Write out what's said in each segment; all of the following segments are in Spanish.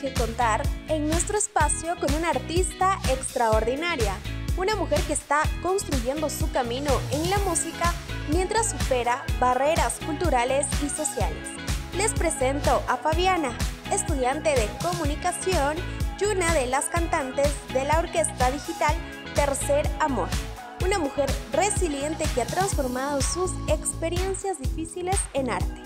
elige contar en nuestro espacio con una artista extraordinaria, una mujer que está construyendo su camino en la música mientras supera barreras culturales y sociales. Les presento a Fabiana, estudiante de comunicación y una de las cantantes de la orquesta digital Tercer Amor. Una mujer resiliente que ha transformado sus experiencias difíciles en arte.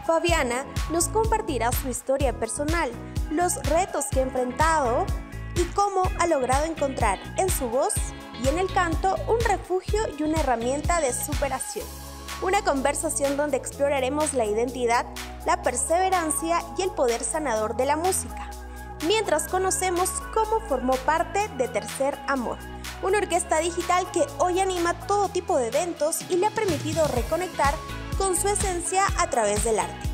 Fabiana nos compartirá su historia personal, los retos que ha enfrentado y cómo ha logrado encontrar en su voz y en el canto un refugio y una herramienta de superación. Una conversación donde exploraremos la identidad, la perseverancia y el poder sanador de la música, mientras conocemos cómo formó parte de Tercer Amor, una orquesta digital que hoy anima todo tipo de eventos y le ha permitido reconectar con su esencia a través del arte.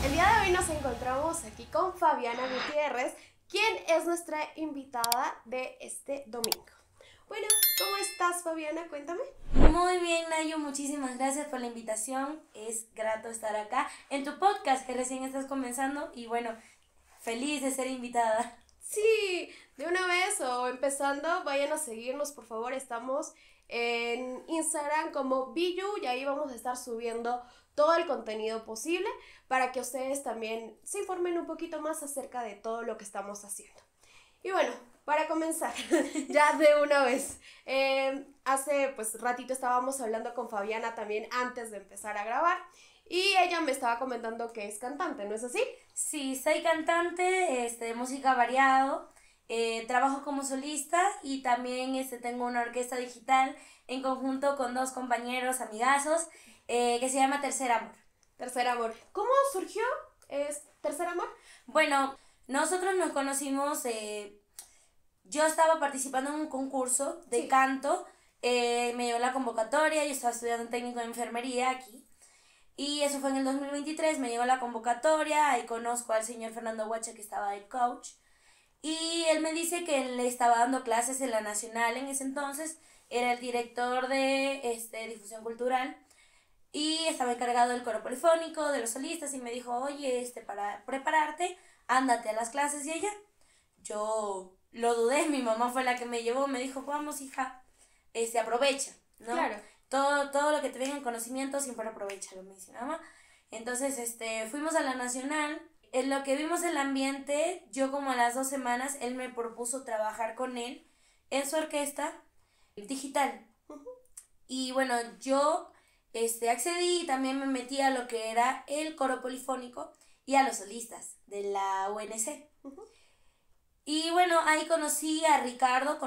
El día de hoy nos encontramos aquí con Fabiana Gutiérrez, quien es nuestra invitada de este domingo. Bueno, ¿cómo estás, Fabiana? Cuéntame. Muy bien, Nayo, muchísimas gracias por la invitación. Es grato estar acá en tu podcast que recién estás comenzando y bueno, feliz de ser invitada. Sí, de una vez o empezando, vayan a seguirnos, por favor. Estamos en Instagram como Biyu y ahí vamos a estar subiendo todo el contenido posible para que ustedes también se informen un poquito más acerca de todo lo que estamos haciendo. Y bueno, para comenzar, ya de una vez, hace ratito estábamos hablando con Fabiana también antes de empezar a grabar y ella me estaba comentando que es cantante, ¿no es así? Sí, soy cantante de música variado, trabajo como solista y también tengo una orquesta digital en conjunto con dos compañeros amigazos que se llama Tercer Amor. Tercer Amor. ¿Cómo surgió Tercer Amor? Bueno, nosotros nos conocimos, yo estaba participando en un concurso de canto, me llegó la convocatoria, yo estaba estudiando técnico de enfermería aquí. Y eso fue en el 2023, me llegó la convocatoria, ahí conozco al señor Fernando Huacha que estaba de coach. Y él me dice que él le estaba dando clases en la Nacional en ese entonces, era el director de difusión cultural y estaba encargado del coro polifónico, de los solistas y me dijo, oye, para prepararte, ándate a las clases y ella. Yo lo dudé, mi mamá fue la que me llevó, me dijo, vamos hija, aprovecha, ¿no? Claro. Todo lo que te venga en conocimiento siempre aprovechalo, me dice mamá. Entonces, fuimos a la Nacional. En lo que vimos el ambiente, yo como a las 2 semanas, él me propuso trabajar con él en su orquesta digital. Uh-huh. Y bueno, yo accedí y también me metí a lo que era el coro polifónico y a los solistas de la UNC. Uh-huh. Y bueno, ahí conocí a Ricardo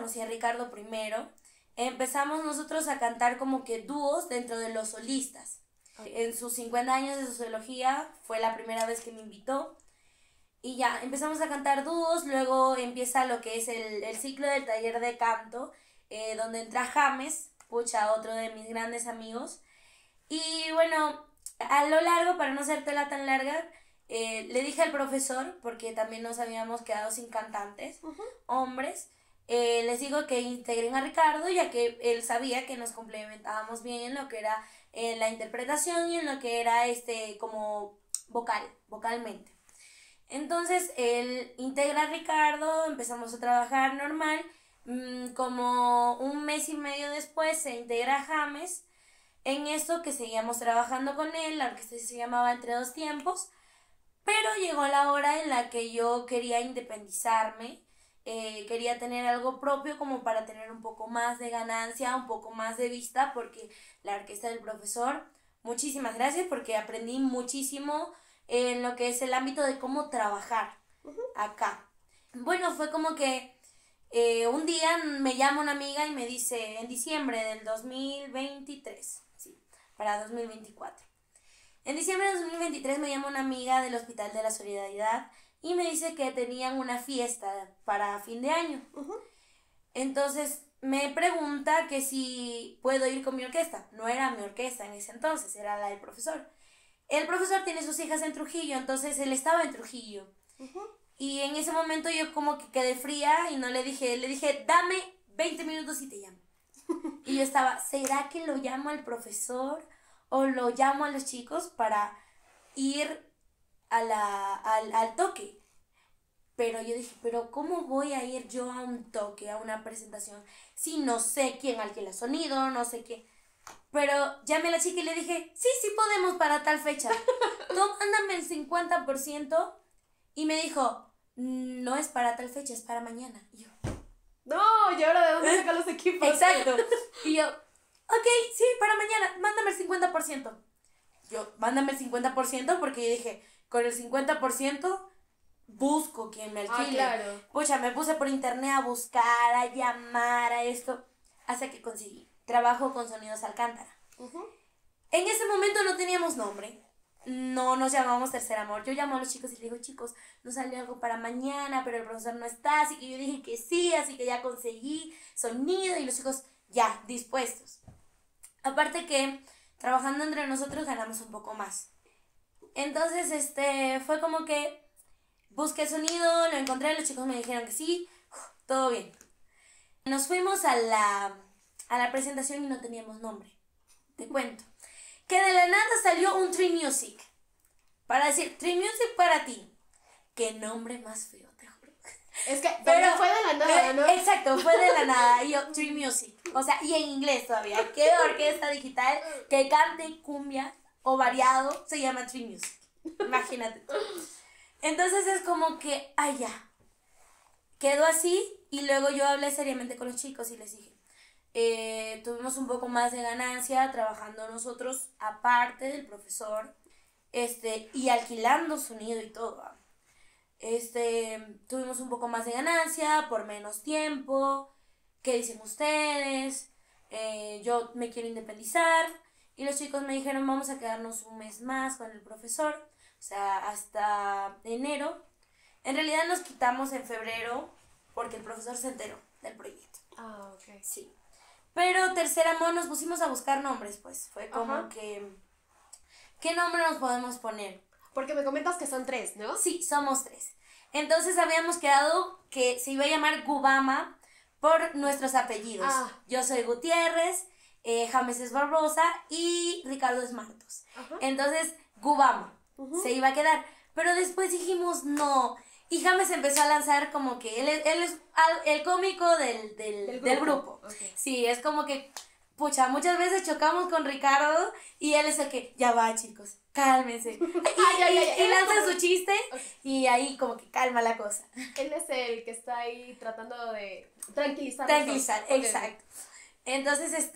primero. Empezamos nosotros a cantar como que dúos dentro de los solistas. En sus 50 años de sociología fue la primera vez que me invitó. Y ya, empezamos a cantar dúos, luego empieza lo que es el ciclo del taller de canto, donde entra James, otro de mis grandes amigos. Y bueno, a lo largo, para no hacértela tan larga, le dije al profesor, porque también nos habíamos quedado sin cantantes, uh-huh, hombres, les digo que integren a Ricardo, ya que él sabía que nos complementábamos bien en lo que era la interpretación y en lo que era como vocalmente. Entonces él integra a Ricardo, empezamos a trabajar normal, como un mes y medio después se integra James. En esto que seguíamos trabajando con él, la orquesta se llamaba Entre Dos Tiempos, pero llegó la hora en la que yo quería independizarme. Quería tener algo propio como para tener un poco más de ganancia, un poco más de vista, porque la orquesta del profesor, muchísimas gracias porque aprendí muchísimo en lo que es el ámbito de cómo trabajar acá. Bueno, fue como que un día me llama una amiga y me dice, en diciembre del 2023, sí, para 2024. En diciembre de 2023 me llama una amiga del Hospital de la Solidaridad y me dice que tenían una fiesta para fin de año. uh-huh. Entonces me pregunta que si puedo ir con mi orquesta. No era mi orquesta en ese entonces, era la del profesor. El profesor tiene sus hijas en Trujillo, entonces él estaba en Trujillo. Uh-huh. Y en ese momento yo como que quedé fría y no le dije, dame 20 minutos y te llamo. Y yo estaba, ¿será que lo llamo al profesor o lo llamo a los chicos para ir al toque. Pero yo dije, pero ¿cómo voy a ir yo a un toque, a una presentación, si no sé quién alquila sonido, no sé qué? Pero llamé a la chica y le dije, sí, sí podemos para tal fecha. Tú mándame el 50%. Y me dijo, no es para tal fecha, es para mañana. Y yo, No, ¿y ahora de dónde sacan los equipos? exacto. Y yo, ok, sí, para mañana, mándame el 50%. Yo, mándame el 50% porque yo dije, con el 50% busco quien me alquile. Claro. Pucha, me puse por internet a buscar, a llamar, a esto, hasta que conseguí. Trabajo con Sonidos Alcántara. En ese momento no teníamos nombre. No nos llamábamos Tercer Amor. Yo llamo a los chicos y les digo, chicos, nos salió algo para mañana, pero el profesor no está, así que yo dije que sí, así que ya conseguí sonido y los chicos ya, dispuestos. Aparte que trabajando entre nosotros ganamos un poco más. Entonces, fue como que busqué sonido, lo encontré, los chicos me dijeron que sí, todo bien. Nos fuimos a la presentación y no teníamos nombre. Te cuento. Que de la nada salió un Tree Music. Para decir, Tree Music para ti. Qué nombre más feo, te juro. Es que pero fue de la nada, ¿no? Exacto, fue de la nada. Y yo, Tree Music. O sea, y en inglés todavía. ¿Qué orquesta digital que cante cumbia o variado se llama Tree Music? Imagínate. Entonces es como que, ay ya. Quedó así y luego yo hablé seriamente con los chicos y les dije, tuvimos un poco más de ganancia trabajando nosotros aparte del profesor y alquilando sonido y todo. Tuvimos un poco más de ganancia por menos tiempo. ¿Qué dicen ustedes? Yo me quiero independizar. Y los chicos me dijeron, vamos a quedarnos un mes más con el profesor, o sea, hasta enero. En realidad nos quitamos en febrero porque el profesor se enteró del proyecto. Ah, ok. Sí. Pero Tercer Amor nos pusimos a buscar nombres, pues. Fue como Ajá. que, ¿qué nombre nos podemos poner? Porque me comentas que son 3, ¿no? Sí, somos 3. Entonces habíamos quedado que se iba a llamar Gubama por nuestros apellidos. Yo soy Gutiérrez, James es Barbosa y Ricardo es Martos. Entonces, Gubama se iba a quedar. Pero después dijimos, no. Y James empezó a lanzar como que él es el cómico del grupo. Okay. Sí, es como que, pucha, muchas veces chocamos con Ricardo y él es el que, ya va chicos, cálmense. Y lanza su chiste y ahí como que calma la cosa. Él es el que está ahí tratando de tranquilizar. Exacto. Entonces,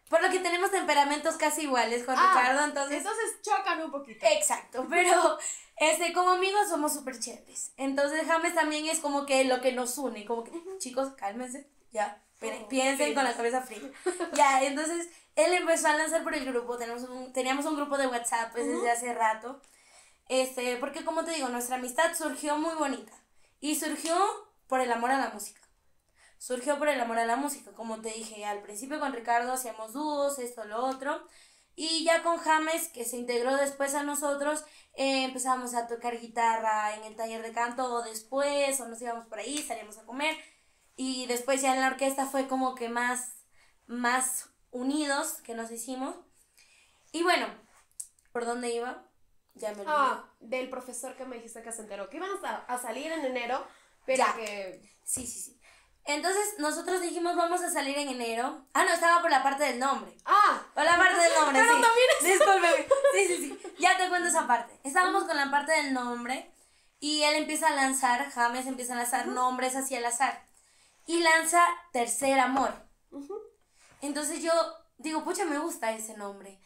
por lo que tenemos temperamentos casi iguales con Ricardo, entonces chocan un poquito. Exacto, pero como amigos somos súper chéveres. Entonces James también es como que lo que nos une, como que, chicos, cálmense, ya, piensen con la cabeza fría. Ya, entonces él empezó a lanzar por el grupo, teníamos un grupo de WhatsApp pues, desde hace rato, porque como te digo, nuestra amistad surgió muy bonita y surgió por el amor a la música. Como te dije, al principio con Ricardo hacíamos dúos, esto, lo otro, y ya con James, que se integró después a nosotros, empezamos a tocar guitarra en el taller de canto o después, o nos íbamos por ahí, salíamos a comer, y después ya en la orquesta fue como que más unidos que nos hicimos. Y bueno, ¿por dónde iba? Ya me olvidé. Del profesor que me dijiste que se enteró, que iban a salir en enero, pero ya. que... Sí. Entonces, nosotros dijimos, vamos a salir en enero. No, estaba por la parte del nombre. Por la parte del nombre, pero sí. También Discúlpeme. Sí. Ya te cuento esa parte. Estábamos con la parte del nombre y él empieza a lanzar, James empieza a lanzar nombres así al azar. Y lanza Tercer Amor. Entonces yo digo, pucha, me gusta ese nombre.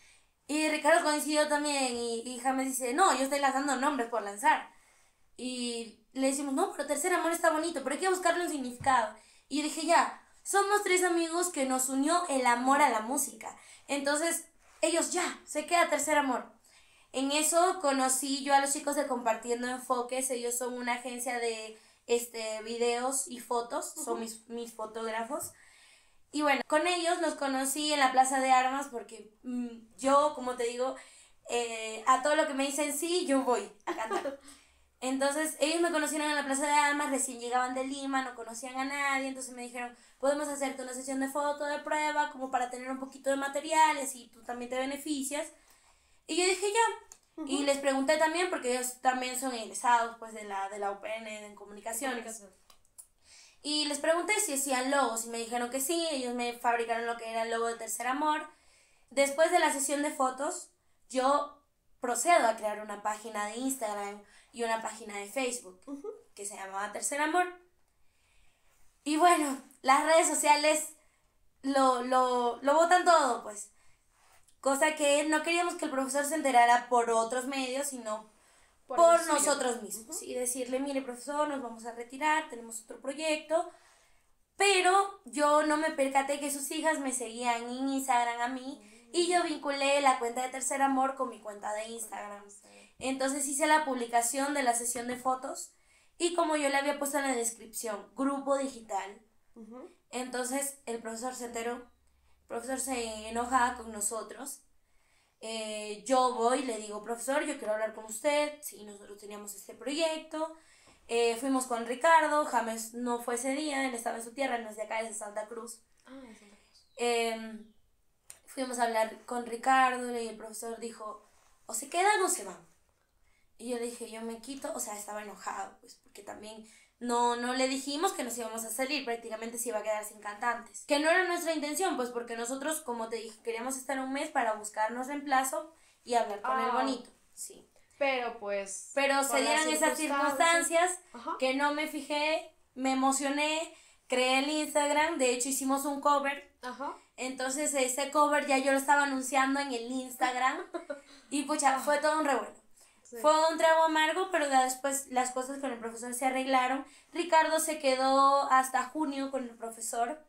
Y Ricardo coincidió también y James dice, no, yo estoy lanzando nombres por lanzar. Y le decimos, no, pero Tercer Amor está bonito, pero hay que buscarle un significado. Y yo dije, ya, somos 3 amigos que nos unió el amor a la música. Entonces, ellos ya, se queda Tercer Amor. En eso conocí yo a los chicos de Compartiendo Enfoques. Ellos son una agencia de videos y fotos, son mis fotógrafos. Y bueno, con ellos los conocí en la Plaza de Armas porque yo, como te digo, a todo lo que me dicen sí, yo voy a cantar. Entonces, ellos me conocieron en la Plaza de Armas, recién llegaban de Lima, no conocían a nadie, entonces me dijeron, podemos hacerte una sesión de foto de prueba, como para tener un poquito de material, y así tú también te beneficias. Y yo dije, ya. Y les pregunté también, porque ellos también son egresados pues de la UPN en comunicaciones. Y les pregunté si hacían logos y me dijeron que sí, ellos me fabricaron lo que era el logo de Tercer Amor. Después de la sesión de fotos, yo procedo a crear una página de Instagram y una página de Facebook que se llamaba Tercer Amor. Y bueno, las redes sociales lo botan todo, pues. Cosa que no queríamos que el profesor se enterara por otros medios, sino por nosotros mismos. Y decirle, mire, profesor, nos vamos a retirar, tenemos otro proyecto. Pero yo no me percaté que sus hijas me seguían en Instagram a mí y yo vinculé la cuenta de Tercer Amor con mi cuenta de Instagram. Entonces hice la publicación de la sesión de fotos y como yo le había puesto en la descripción, grupo digital, entonces el profesor se enteró, el profesor se enojaba con nosotros. Yo voy y le digo, profesor, yo quiero hablar con usted, sí, nosotros teníamos este proyecto. Fuimos con Ricardo, James no fue ese día, él estaba en su tierra, no es de acá, es de Santa Cruz. De Santa Cruz. Fuimos a hablar con Ricardo y el profesor dijo, o se quedan o se van. Y yo le dije, yo me quito, o sea, estaba enojado, pues, porque también no le dijimos que nos íbamos a salir, prácticamente se iba a quedar sin cantantes. Que no era nuestra intención, pues, porque nosotros, como te dije, queríamos estar un mes para buscarnos reemplazo y hablar con el bonito, sí. Pero pues... Pero se dieron esas circunstancias que no me fijé, me emocioné, creé el Instagram, de hecho hicimos un cover. Entonces ese cover ya yo lo estaba anunciando en el Instagram y pucha, fue todo un revuelo. Sí. Fue un trago amargo, pero ya después las cosas con el profesor se arreglaron. Ricardo se quedó hasta junio con el profesor,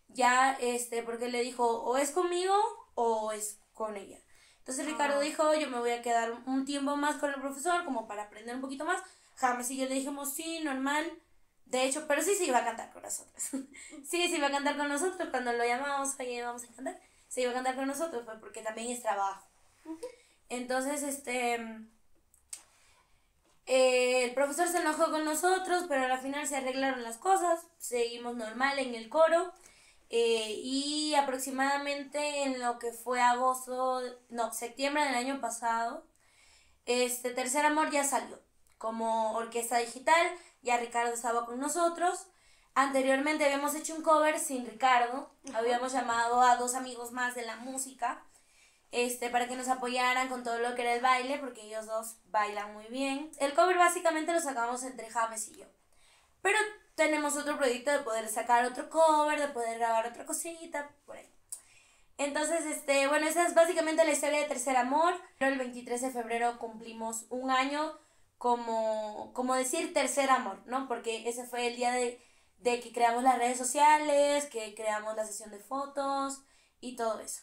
ya porque le dijo o es conmigo o es con ella. Entonces Ricardo dijo, yo me voy a quedar un tiempo más con el profesor, como para aprender un poquito más. James y yo le dijimos, sí, normal. De hecho, pero sí se iba a cantar con nosotros. Sí, se iba a cantar con nosotros. Cuando lo llamamos, oye, vamos a cantar. Se iba a cantar con nosotros, pues, porque también es trabajo. Entonces, el profesor se enojó con nosotros, pero al final se arreglaron las cosas. Seguimos normal en el coro. Y aproximadamente en lo que fue septiembre del año pasado, Tercer Amor ya salió como orquesta digital, ya Ricardo estaba con nosotros. Anteriormente habíamos hecho un cover sin Ricardo, habíamos llamado a 2 amigos más de la música, para que nos apoyaran con todo lo que era el baile, porque ellos 2 bailan muy bien. El cover básicamente lo sacamos entre James y yo, pero tenemos otro proyecto de poder sacar otro cover, de poder grabar otra cosita, por ahí. Entonces, bueno, esa es básicamente la historia de Tercer Amor. Pero el 23 de febrero cumplimos un año como decir Tercer Amor, ¿no? Porque ese fue el día de que creamos las redes sociales, que creamos la sesión de fotos y todo eso.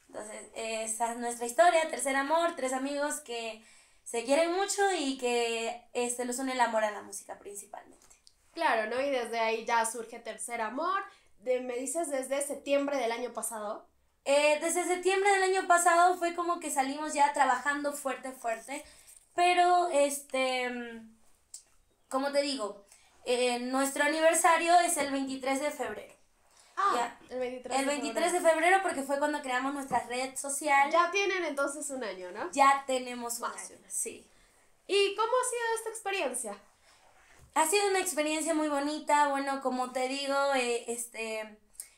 Entonces, esa es nuestra historia, Tercer Amor, 3 amigos que se quieren mucho y que los une el amor a la música principalmente. Claro, ¿no? Y desde ahí ya surge Tercer Amor. Me dices desde septiembre del año pasado. Desde septiembre del año pasado fue como que salimos ya trabajando fuerte, pero como te digo, nuestro aniversario es el 23 de febrero. Ya. El 23 de febrero porque fue cuando creamos nuestra red social. Ya tienen entonces un año, ¿no? Ya tenemos un año, sí. ¿Y cómo ha sido esta experiencia? Ha sido una experiencia muy bonita, bueno, como te digo,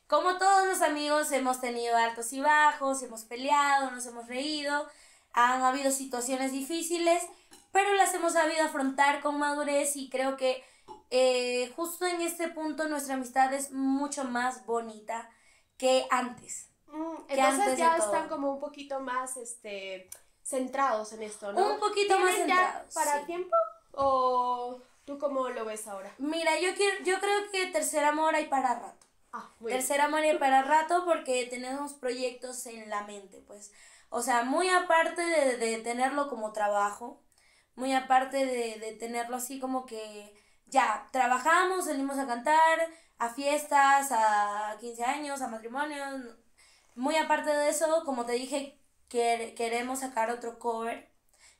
como todos los amigos hemos tenido altos y bajos, hemos peleado, nos hemos reído, han habido situaciones difíciles, pero las hemos sabido afrontar con madurez y creo que justo en este punto nuestra amistad es mucho más bonita que antes. Entonces ya están como un poquito más centrados en esto, ¿no? Un poquito más centrados. ¿Para tiempo? ¿O tú cómo lo ves ahora? Mira, yo creo que Tercer Amor hay para rato. Tercer Amor hay para rato porque tenemos proyectos en la mente, pues. O sea, muy aparte de tenerlo como trabajo, muy aparte de tenerlo así como que ya trabajamos, salimos a cantar, a fiestas, a 15 años, a matrimonios. Muy aparte de eso, como te dije, queremos sacar otro cover,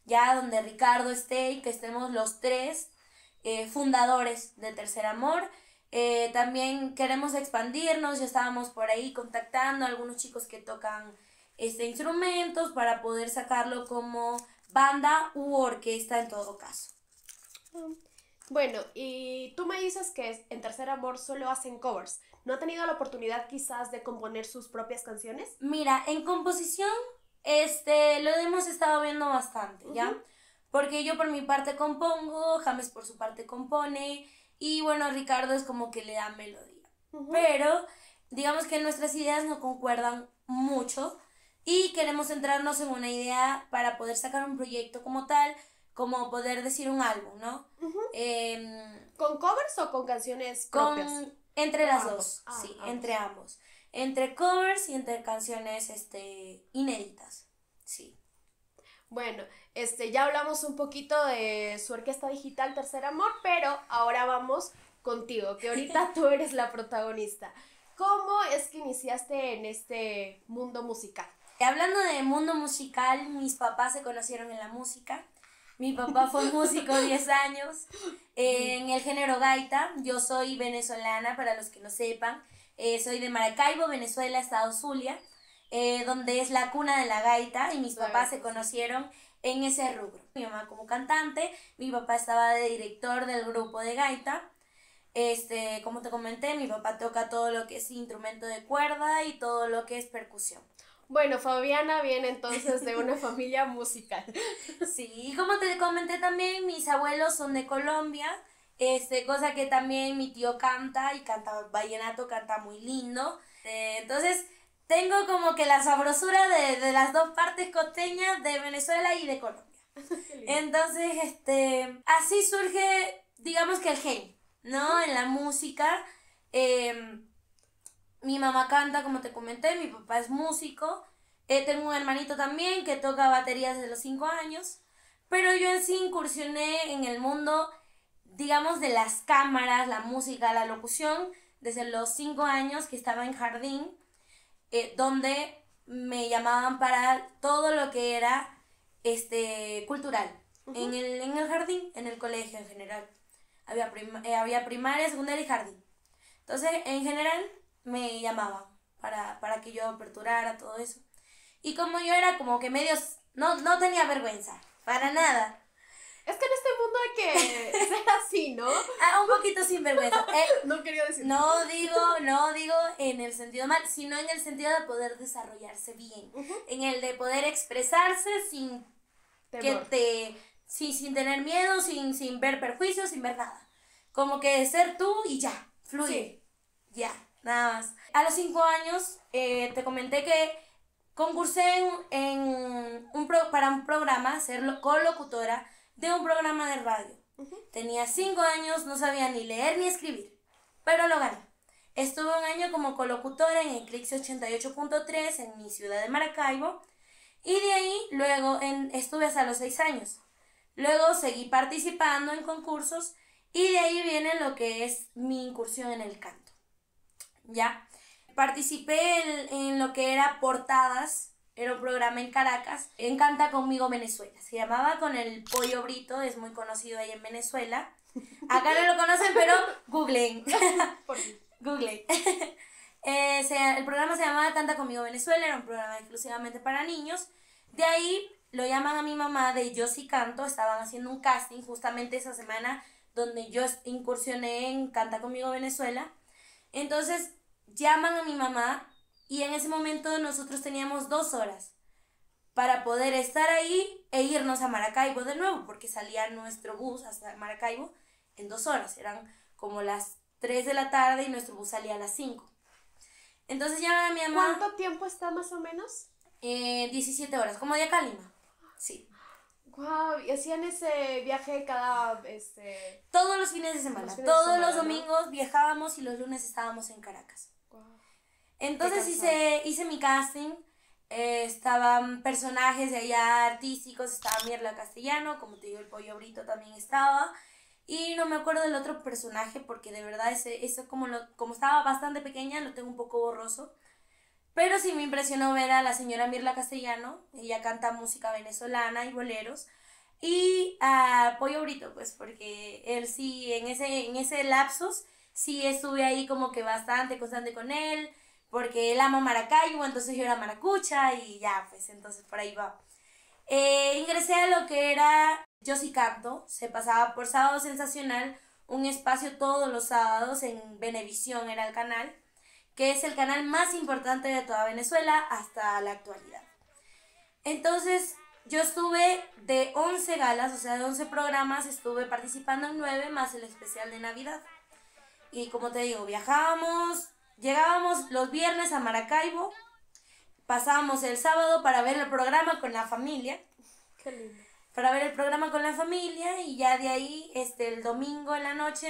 ya donde Ricardo esté y que estemos los 3 fundadores de Tercer Amor. También queremos expandirnos, ya estábamos por ahí contactando a algunos chicos que tocan instrumentos para poder sacarlo como banda u orquesta en todo caso. Bueno, y tú me dices que en Tercer Amor solo hacen covers. ¿No ha tenido la oportunidad quizás de componer sus propias canciones? Mira, en composición, lo hemos estado viendo bastante, ¿ya? Porque yo por mi parte compongo, James por su parte compone, y bueno, Ricardo es como que le da melodía. Pero, digamos que nuestras ideas no concuerdan mucho, y queremos centrarnos en una idea para poder sacar un proyecto como tal, como poder decir un álbum, ¿no? ¿Con covers o con canciones propias? Entre las ambos. dos, sí, Ambos. entre ambos. Entre covers y entre canciones inéditas, sí. Bueno, ya hablamos un poquito de su orquesta digital Tercer Amor, pero ahora vamos contigo, que ahorita tú eres la protagonista. ¿Cómo es que iniciaste en este mundo musical? Hablando de mundo musical, mis papás se conocieron en la música. Mi papá fue músico 10 años en el género gaita. Yo soy venezolana, para los que no sepan. Soy de Maracaibo, Venezuela, estado Zulia, donde es la cuna de la gaita, y mis papás se conocieron en ese rubro. Mi mamá como cantante, mi papá estaba de director del grupo de gaita. Como te comenté, mi papá toca todo lo que es instrumento de cuerda y todo lo que es percusión. Bueno, Fabiana viene entonces de una familia musical. Sí, y como te comenté también, mis abuelos son de Colombia, cosa que también mi tío canta, y canta vallenato, canta muy lindo. Entonces, tengo como que la sabrosura de las dos partes costeñas, de Venezuela y de Colombia. Entonces, así surge, digamos que el genio, ¿no? En la música. Mi mamá canta, como te comenté, mi papá es músico. Tengo un hermanito también que toca batería desde los 5 años. Pero yo en sí incursioné en el mundo, digamos, de las cámaras, la música, la locución, desde los 5 años, que estaba en jardín, donde me llamaban para todo lo que era cultural. En el jardín, en el colegio en general. Había primaria, secundaria y jardín. Entonces, en general, me llamaban para que yo aperturara todo eso. Y como yo era como que no tenía vergüenza, para nada. Es que en este mundo hay que ser así, ¿no? Un poquito sin vergüenza. No quería decir. No digo en el sentido mal, sino en el sentido de poder desarrollarse bien. En el de poder expresarse sin sin tener miedo, sin ver perjuicios, sin ver nada. Como que ser tú y ya, fluir. Sí. Ya, nada más. A los 5 años te comenté que concursé para un programa, ser colocutora de un programa de radio. Tenía 5 años, no sabía ni leer ni escribir, pero lo gané. Estuve un año como colocutora en Eclipse 88.3 en mi ciudad de Maracaibo, y de ahí luego estuve hasta los 6 años. Luego seguí participando en concursos, y de ahí viene lo que es mi incursión en el canto. ¿Ya? Participé en lo que era Portadas, era un programa en Caracas, en Canta Conmigo Venezuela. Se llamaba con el Pollo Brito, es muy conocido ahí en Venezuela. Acá no lo conocen, pero googleen. Googleen. El programa se llamaba Canta Conmigo Venezuela, era un programa exclusivamente para niños. De ahí lo llaman a mi mamá de Yo Sí Canto, estaban haciendo un casting justamente esa semana donde yo incursioné en Canta Conmigo Venezuela. Entonces llaman a mi mamá, y en ese momento nosotros teníamos 2 horas para poder estar ahí e irnos a Maracaibo de nuevo, porque salía nuestro bus hasta Maracaibo en 2 horas. Eran como las 3 de la tarde y nuestro bus salía a las 5. Entonces llaman a mi mamá. ¿Cuánto tiempo está más o menos? 17 horas, como de acá a Lima. Sí. Wow, y hacían ese viaje cada todos los fines de semana. Todos los domingos viajábamos y los lunes estábamos en Caracas. Wow. Entonces hice mi casting. Estaban personajes de allá artísticos, estaba Mirla Castellano, como te digo, el Pollo Brito también estaba, y no me acuerdo del otro personaje porque de verdad eso como estaba bastante pequeña lo tengo un poco borroso, pero sí me impresionó ver a la señora Mirla Castellano. Ella canta música venezolana y boleros, y a Pollo Brito, pues porque él sí, en ese lapsus sí estuve ahí como que bastante constante con él, porque él ama Maracaibo, entonces yo era maracucha y ya, pues entonces por ahí va. Ingresé a lo que era Yo sí canto, se pasaba por Sábado Sensacional, un espacio todos los sábados en Venevisión era el canal, que es el canal más importante de toda Venezuela hasta la actualidad. Entonces, yo estuve de 11 galas, o sea, de 11 programas, estuve participando en 9 más el especial de Navidad. Y como te digo, viajábamos, llegábamos los viernes a Maracaibo, pasábamos el sábado para ver el programa con la familia. Qué lindo. Para ver el programa con la familia y ya de ahí el domingo en la noche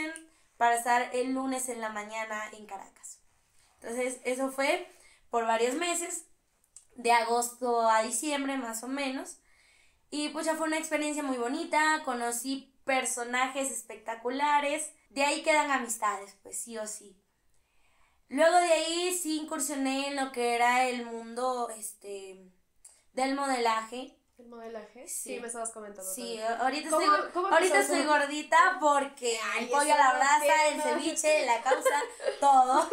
para estar el lunes en la mañana en Caracas. Entonces eso fue por varios meses, de agosto a diciembre más o menos. Y pues ya fue una experiencia muy bonita, conocí personajes espectaculares, de ahí quedan amistades, pues sí o sí. Luego de ahí sí incursioné en lo que era el mundo del modelaje. ¿El modelaje? Sí. Sí, me estabas comentando. Sí, también. ahorita estoy gordita porque el pollo a la brasa, el ceviche, la causa, todo.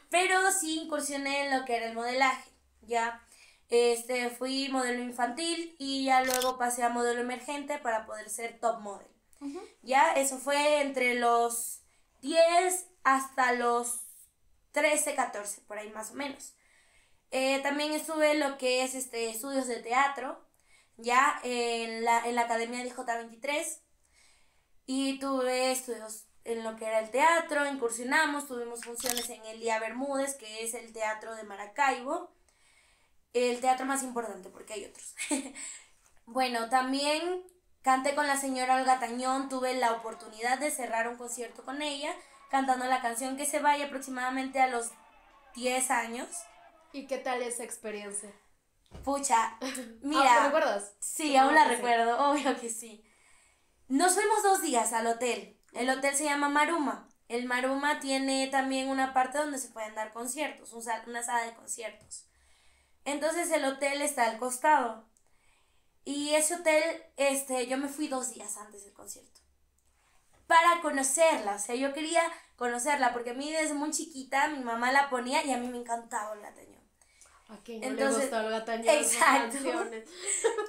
Pero sí incursioné en lo que era el modelaje, ya. Fui modelo infantil y ya luego pasé a modelo emergente para poder ser top model. Ya, eso fue entre los 10 hasta los 13, 14, por ahí más o menos. También estuve en lo que es estudios de teatro, ya en la Academia de J23, y tuve estudios en lo que era el teatro, incursionamos, tuvimos funciones en Elia Bermúdez, que es el teatro de Maracaibo, el teatro más importante porque hay otros. Bueno, también canté con la señora Olga Tañón, tuve la oportunidad de cerrar un concierto con ella, cantando la canción Que se vaya aproximadamente a los 10 años. ¿Y qué tal esa experiencia? Pucha, mira. ¿Te recuerdas? Sí, aún la recuerdo, obvio que sí. Nos fuimos 2 días al hotel. El hotel se llama Maruma. El Maruma tiene también una parte donde se pueden dar conciertos, una sala de conciertos. Entonces el hotel está al costado. Y ese hotel, yo me fui 2 días antes del concierto. Para conocerla, o sea, yo quería conocerla, porque a mí desde muy chiquita mi mamá la ponía y a mí me encantaba Olga Tañón. ¿A quién no le gusta Olga Tañón? Exacto.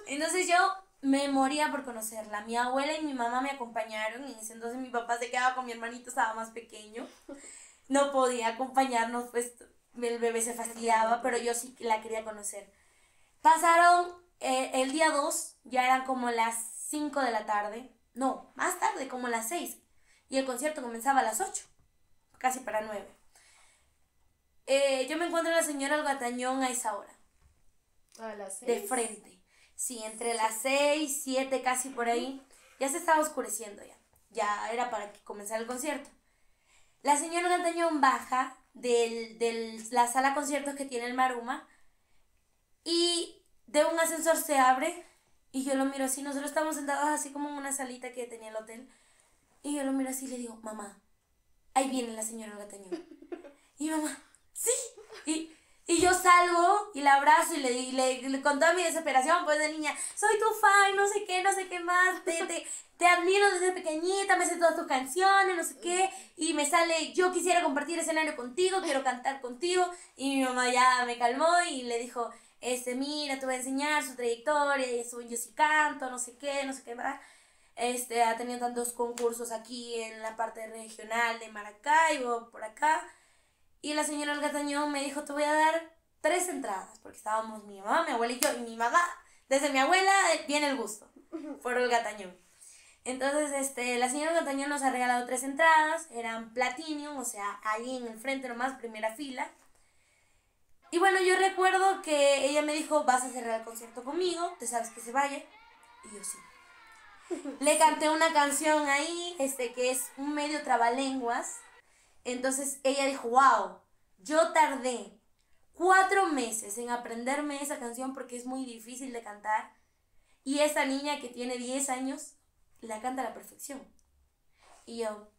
Entonces yo me moría por conocerla. Mi abuela y mi mamá me acompañaron y en ese entonces mi papá se quedaba con mi hermanito, estaba más pequeño. No podía acompañarnos, pues el bebé se fastidiaba, pero yo sí la quería conocer. Pasaron el día 2, ya eran como las 5 de la tarde. No, más tarde, como las 6. Y el concierto comenzaba a las 8, casi para 9. Yo me encuentro a la señora Olga Tañón a esa hora. ¿A las 6? De frente. Sí, entre las 6, 7, casi por ahí. Ya se estaba oscureciendo ya. Ya era para que comenzara el concierto. La señora Olga Tañón baja de la sala de conciertos que tiene el Maruma y de un ascensor se abre y yo lo miro así. Nosotros estamos sentados así como en una salita que tenía el hotel y yo lo miro así y le digo, mamá, ahí viene la señora Olga Tañón. Y mamá, sí. Y yo salgo y la abrazo y le con toda mi desesperación, pues de niña, soy tu fan, no sé qué más, te admiro desde pequeñita, me sé todas tus canciones, no sé qué, y me sale, yo quisiera compartir escenario contigo, quiero cantar contigo, y mi mamá ya me calmó y le dijo, mira, te voy a enseñar su trayectoria, y eso, yo sí canto, no sé qué más, ha tenido tantos concursos aquí en la parte regional de Maracaibo, por acá. Y la señora Olga Tañón me dijo, te voy a dar 3 entradas, porque estábamos mi mamá, mi abuela y yo, y mi mamá, desde mi abuela viene el gusto por Olga Tañón. Entonces, la señora Olga Tañón nos ha regalado 3 entradas, eran Platinum, o sea, ahí en el frente nomás, primera fila. Y bueno, yo recuerdo que ella me dijo, vas a cerrar el concierto conmigo, te sabes que se vaya, y yo sí. Le canté una canción ahí, que es un medio trabalenguas. Entonces ella dijo, wow, yo tardé 4 meses en aprenderme esa canción porque es muy difícil de cantar. Y esa niña que tiene 10 años la canta a la perfección. Y yo...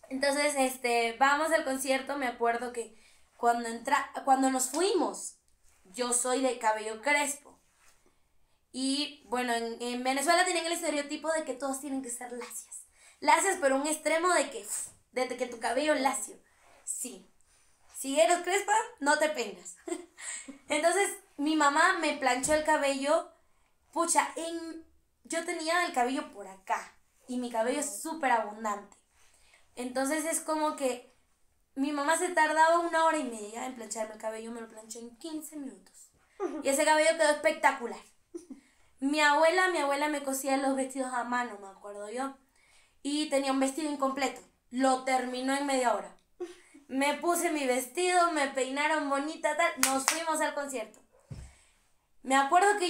Entonces, vamos al concierto. Me acuerdo que cuando nos fuimos, yo soy de cabello crespo. Y bueno, en Venezuela tienen el estereotipo de que todos tienen que ser lacias. Lacias, pero un extremo de que tu cabello lacio. Sí. Si eres crespa, no te peinas. Entonces, mi mamá me planchó el cabello. Pucha, yo tenía el cabello por acá. Y mi cabello es súper abundante. Entonces es como que mi mamá se tardaba 1 hora y media en plancharme el cabello. Me lo planchó en 15 minutos. Y ese cabello quedó espectacular. Mi abuela me cosía los vestidos a mano, me acuerdo yo. Y tenía un vestido incompleto. Lo terminó en media hora. Me puse mi vestido, me peinaron bonita, tal. Nos fuimos al concierto. Me acuerdo que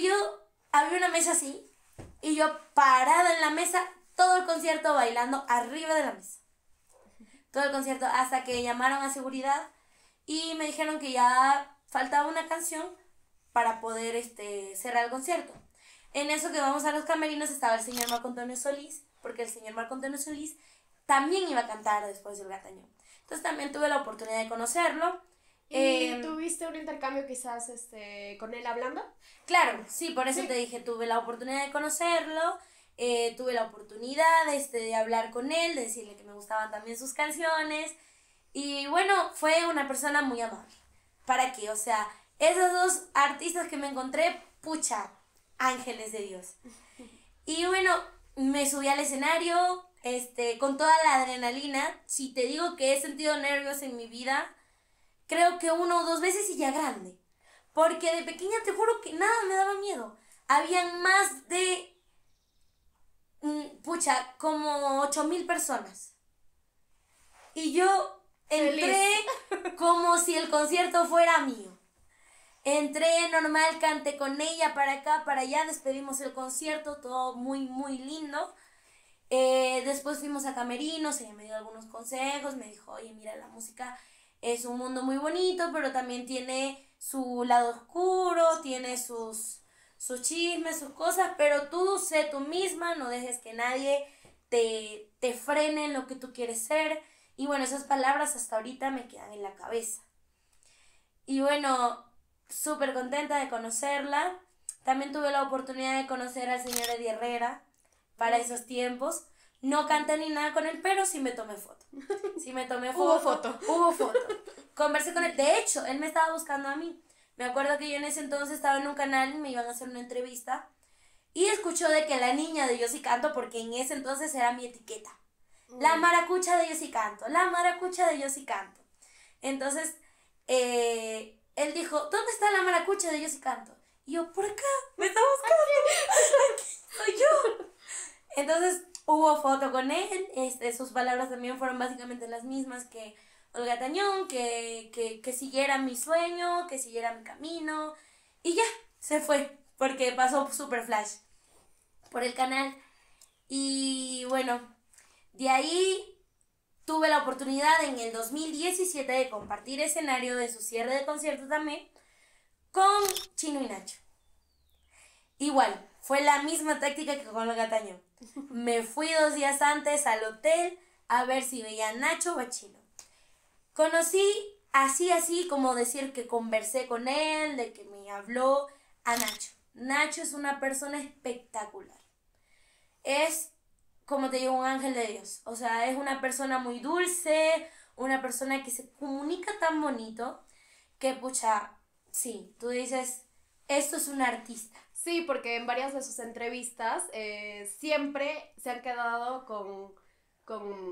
había una mesa así. Y yo parada en la mesa, todo el concierto bailando arriba de la mesa. Todo el concierto hasta que llamaron a seguridad. Y me dijeron que ya faltaba una canción para poder cerrar el concierto. En eso que vamos a los camerinos estaba el señor Marco Antonio Solís, porque el señor Marco Antonio Solís también iba a cantar después del Gatañón. Entonces también tuve la oportunidad de conocerlo. ¿Y tuviste un intercambio quizás con él hablando? Claro, sí, por eso Sí. te dije, tuve la oportunidad de conocerlo, tuve la oportunidad de hablar con él, de decirle que me gustaban también sus canciones. Y bueno, fue una persona muy amable. ¿Para qué? O sea, esos dos artistas que me encontré, pucha, ángeles de Dios. Y bueno, me subí al escenario, con toda la adrenalina. Si te digo que he sentido nervios en mi vida, creo que 1 o 2 veces y ya grande. Porque de pequeña te juro que nada me daba miedo. Habían más de, como 8,000 personas. Y yo entré como si el concierto fuera mío. Entré normal, canté con ella para acá, para allá, despedimos el concierto, todo muy, muy lindo. Después fuimos a camerinos, ella me dio algunos consejos, me dijo, oye, mira, la música es un mundo muy bonito, pero también tiene su lado oscuro, tiene sus chismes, sus cosas, pero tú sé tú misma, no dejes que nadie te frene en lo que tú quieres ser. Y bueno, esas palabras hasta ahorita me quedan en la cabeza. Y bueno, súper contenta de conocerla. También tuve la oportunidad de conocer al señor Eddie Herrera para esos tiempos. No canté ni nada con él, pero sí me tomé foto. Sí me tomé foto. Hubo foto. Conversé con él. De hecho, él me estaba buscando a mí. Me acuerdo que yo en ese entonces estaba en un canal y me iban a hacer una entrevista. Y escuchó de que la niña de Yo Sí Canto, porque en ese entonces era mi etiqueta. La maracucha de Yo Sí Canto. La maracucha de Yo Sí Canto. Entonces, él dijo, ¿dónde está la maracucha de Yo Sí Canto? Y yo, por acá, me está buscando. Aquí soy yo. Entonces, hubo foto con él. Sus palabras también fueron básicamente las mismas que Olga Tañón, que siguiera mi sueño, que siguiera mi camino. Y ya, se fue, porque pasó super flash por el canal. Y bueno, de ahí tuve la oportunidad en el 2017 de compartir escenario de su cierre de concierto también con Chino y Nacho. Igual, fue la misma táctica que con Olga Tañón. Me fui 2 días antes al hotel a ver si veía a Nacho o a Chino. Conocí así como decir que conversé con él, de que me habló a Nacho. Nacho es una persona espectacular. Es, como te digo, un ángel de Dios. O sea, es una persona muy dulce, una persona que se comunica tan bonito que, pucha, sí, tú dices, esto es un artista. Sí, porque en varias de sus entrevistas siempre se han quedado con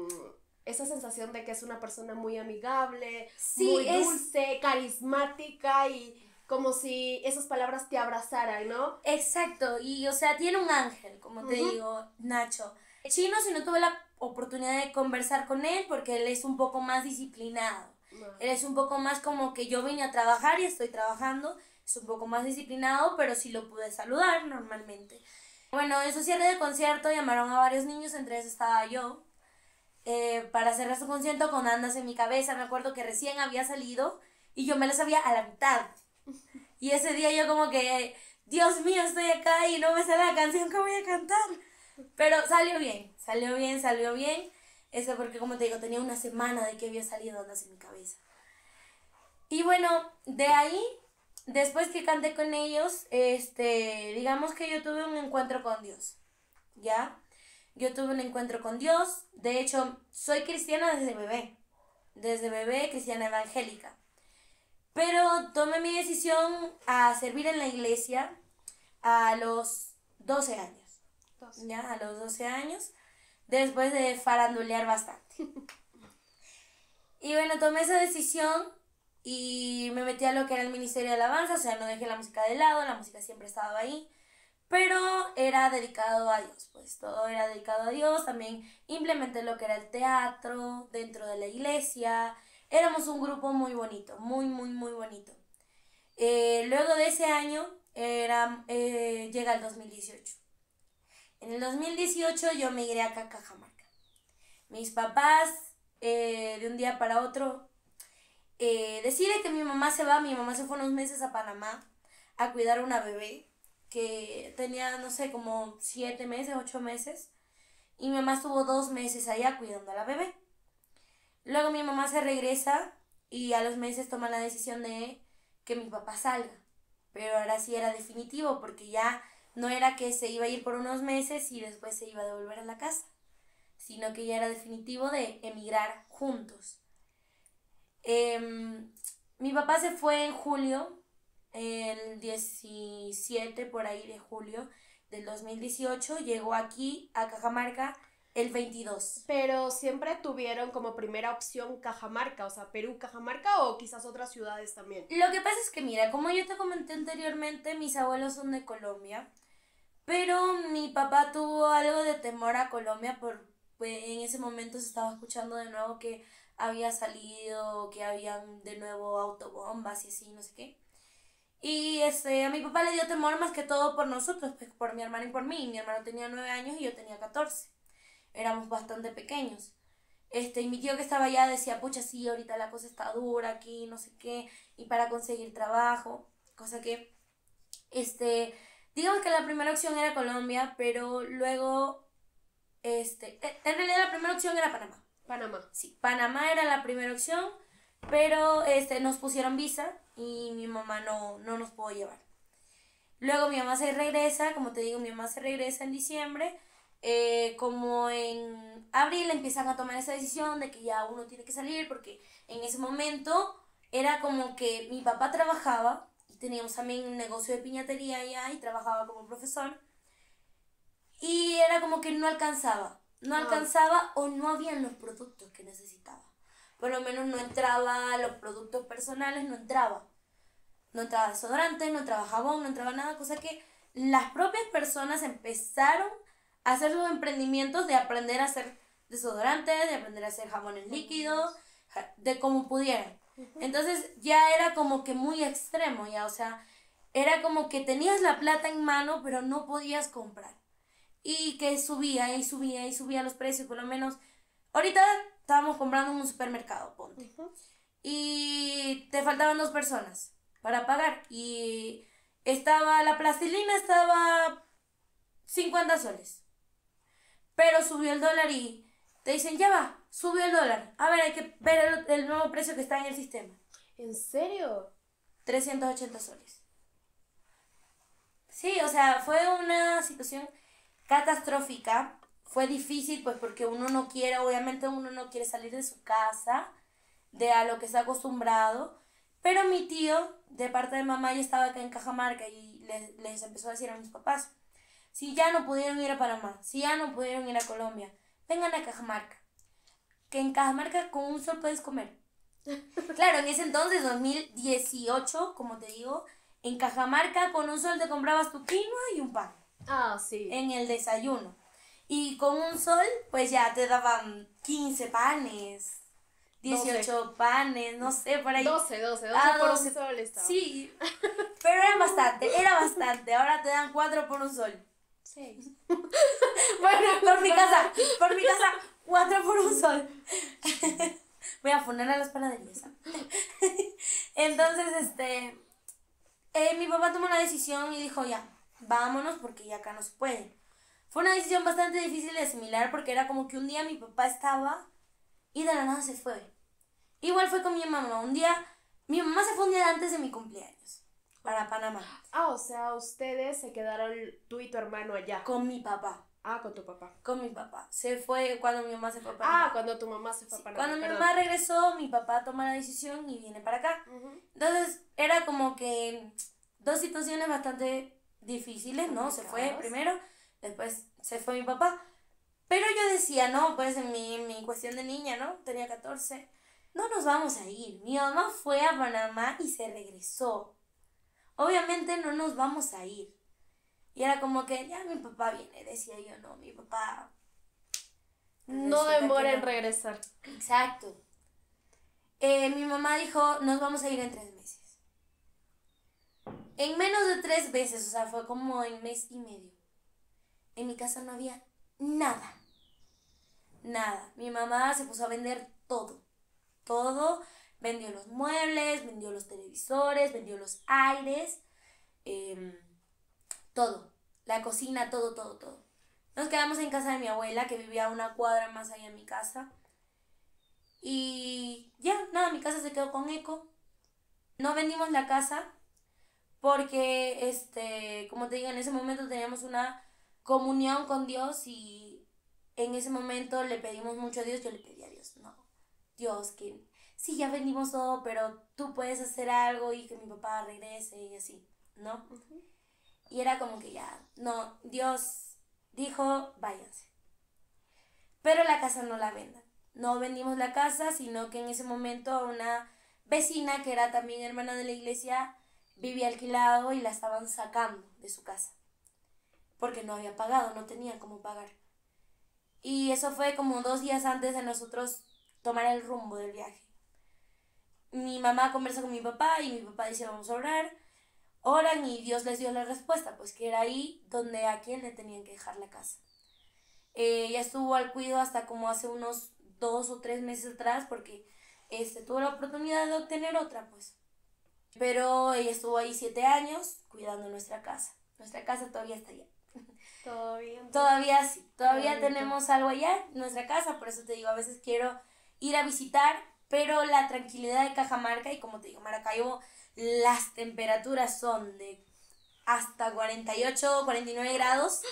esa sensación de que es una persona muy amigable, Sí, muy dulce, carismática y como si esas palabras te abrazaran, ¿no? Exacto, y o sea, tiene un ángel, como te digo, Nacho. Chino, si no tuve la oportunidad de conversar con él porque él es un poco más disciplinado. Él es un poco más como que yo vine a trabajar y estoy trabajando. Es un poco más disciplinado, pero sí lo pude saludar normalmente. Bueno, en su cierre de concierto llamaron a varios niños, entre ellos estaba yo, para cerrar su concierto con Andas en mi cabeza. Me acuerdo que recién había salido y yo me la sabía a la mitad. Y ese día yo como que, Dios mío, estoy acá y no me sale la canción que voy a cantar. Pero salió bien. Eso porque, como te digo, tenía una semana de que había salido Andas en mi cabeza. Y bueno, de ahí, después que canté con ellos, digamos que yo tuve un encuentro con Dios, ¿ya? Yo tuve un encuentro con Dios. De hecho, soy cristiana desde bebé, cristiana evangélica. Pero tomé mi decisión a servir en la iglesia a los 12 años. Ya, a los 12 años, después de farandulear bastante. Y bueno, tomé esa decisión y me metí a lo que era el Ministerio de Alabanza, o sea, no dejé la música de lado, la música siempre estaba ahí, pero era dedicado a Dios, pues todo era dedicado a Dios. También implementé lo que era el teatro dentro de la iglesia. Éramos un grupo muy bonito, muy, muy, muy bonito. Luego de ese año llega el 2018. En el 2018 yo migré acá a Cajamarca. Mis papás, de un día para otro, deciden que mi mamá se va. Mi mamá se fue unos meses a Panamá a cuidar a una bebé que tenía, no sé, como 7 meses, 8 meses. Y mi mamá estuvo 2 meses allá cuidando a la bebé. Luego mi mamá se regresa y a los meses toma la decisión de que mi papá salga. Pero ahora sí era definitivo, porque ya no era que se iba a ir por unos meses y después se iba a devolver a la casa, sino que ya era definitivo de emigrar juntos. Mi papá se fue en julio, el 17 por ahí de julio del 2018, llegó aquí a Cajamarca el 22. Pero siempre tuvieron como primera opción Cajamarca, o sea, Perú, Cajamarca, o quizás otras ciudades también. Lo que pasa es que, mira, como yo te comenté anteriormente, mis abuelos son de Colombia, pero mi papá tuvo algo de temor a Colombia pues, en ese momento se estaba escuchando de nuevo que había salido, que habían de nuevo autobombas y así, no sé qué. Y a mi papá le dio temor más que todo por nosotros, pues, por mi hermano y por mí. Mi hermano tenía 9 años y yo tenía 14. Éramos bastante pequeños. Y mi tío que estaba allá decía, pucha, sí, ahorita la cosa está dura aquí, no sé qué, y para conseguir trabajo, cosa que, digamos que la primera opción era Colombia, pero luego, en realidad la primera opción era Panamá. Panamá. Sí, Panamá era la primera opción, pero nos pusieron visa y mi mamá no nos pudo llevar. Luego mi mamá se regresa, como te digo, mi mamá se regresa en diciembre. Como en abril empiezan a tomar esa decisión de que ya uno tiene que salir, porque en ese momento era como que mi papá trabajaba y teníamos también un negocio de piñatería allá y trabajaba como profesor, y era como que no alcanzaba o no habían los productos que necesitaba. Por lo menos no entraba los productos personales, no entraba desodorante, no entraba jabón, no entraba nada, cosa que las propias personas empezaron a hacer sus emprendimientos de aprender a hacer desodorantes, de aprender a hacer jabones líquidos, de como pudieran. Entonces ya era como que muy extremo, ya, o sea, era como que tenías la plata en mano, pero no podías comprar. Y que subía y subía y subía los precios, por lo menos. Ahorita estábamos comprando en un supermercado, ponte. Y te faltaban 2 personas para pagar. Y la plastilina estaba 50 soles. Pero subió el dólar y te dicen, ya va, subió el dólar. A ver, hay que ver el nuevo precio que está en el sistema. ¿En serio? 380 soles. Sí, o sea, fue una situación catastrófica. Fue difícil, pues, porque obviamente uno no quiere salir de su casa, de a lo que está acostumbrado. Pero mi tío, de parte de mamá, ya estaba acá en Cajamarca y les empezó a decir a mis papás, si ya no pudieron ir a Panamá, si ya no pudieron ir a Colombia, vengan a Cajamarca, que en Cajamarca con un sol puedes comer. Claro, en ese entonces, 2018, como te digo, en Cajamarca con un sol te comprabas tu quinoa y un pan. Ah, sí. En el desayuno. Y con un sol, pues ya te daban 15 panes, 18 12. Panes, no sé, por ahí. 12 por un sol estaba. Sí, pero era bastante. Ahora te dan 4 por un sol. 6. Bueno, por mi casa, 4 por un sol. Voy a poner a las panaderías. Entonces, mi papá tomó la decisión y dijo, ya, vámonos porque ya acá no se puede. Fue una decisión bastante difícil de asimilar porque era como que un día mi papá estaba y de la nada se fue. Igual fue con mi mamá. Mi mamá se fue un día antes de mi cumpleaños para Panamá. Ah, o sea, ustedes se quedaron tú y tu hermano allá. Con mi papá. Ah, con tu papá. Con mi papá. Se fue cuando mi mamá se fue a Panamá. Ah, cuando tu mamá se fue a Panamá. Cuando mi perdón. mamá regresó, mi papá toma la decisión y viene para acá. Ujú. Entonces, era como que dos situaciones bastante difíciles, ¿no? Se fue Complicadas. primero, después se fue mi papá. Pero yo decía, no, pues en mi cuestión de niña, ¿no? Tenía 14. No nos vamos a ir. Mi mamá fue a Panamá y se regresó. Obviamente no nos vamos a ir. Y era como que, ya mi papá viene, decía yo, no, mi papá... No resulta demora que en no. regresar. Exacto. Mi mamá dijo, nos vamos a ir en 3 meses. En menos de 3 meses, o sea, fue como en mes y medio. En mi casa no había nada. Nada. Mi mamá se puso a vender todo. Todo. Vendió los muebles, vendió los televisores, vendió los aires. Todo. La cocina, todo, todo, todo. Nos quedamos en casa de mi abuela, que vivía a una cuadra más allá de mi casa. Y ya, nada, mi casa se quedó con eco. No vendimos la casa porque, como te digo, en ese momento teníamos una comunión con Dios y en ese momento le pedimos mucho a Dios. Yo le pedí a Dios, no, Dios, que sí, ya vendimos todo, pero tú puedes hacer algo y que mi papá regrese y así, ¿no? Y era como que ya, no, Dios dijo, váyanse. Pero la casa no la vendan. No vendimos la casa, sino que en ese momento una vecina, que era también hermana de la iglesia, vivía alquilado y la estaban sacando de su casa. Porque no había pagado, no tenía cómo pagar. Y eso fue como 2 días antes de nosotros tomar el rumbo del viaje. Mi mamá conversa con mi papá y mi papá dice, vamos a orar. Oran y Dios les dio la respuesta, pues que era ahí donde a quién le tenían que dejar la casa. Ella estuvo al cuido hasta como hace unos 2 o 3 meses atrás porque tuvo la oportunidad de obtener otra, pues. Pero ella estuvo ahí 7 años cuidando nuestra casa. Nuestra casa todavía está allá. Todo bien. Todavía sí, todavía Bonito. tenemos algo allá en nuestra casa, por eso te digo, a veces quiero ir a visitar, pero la tranquilidad de Cajamarca, y como te digo, Maracaibo, las temperaturas son de hasta 48, 49 grados,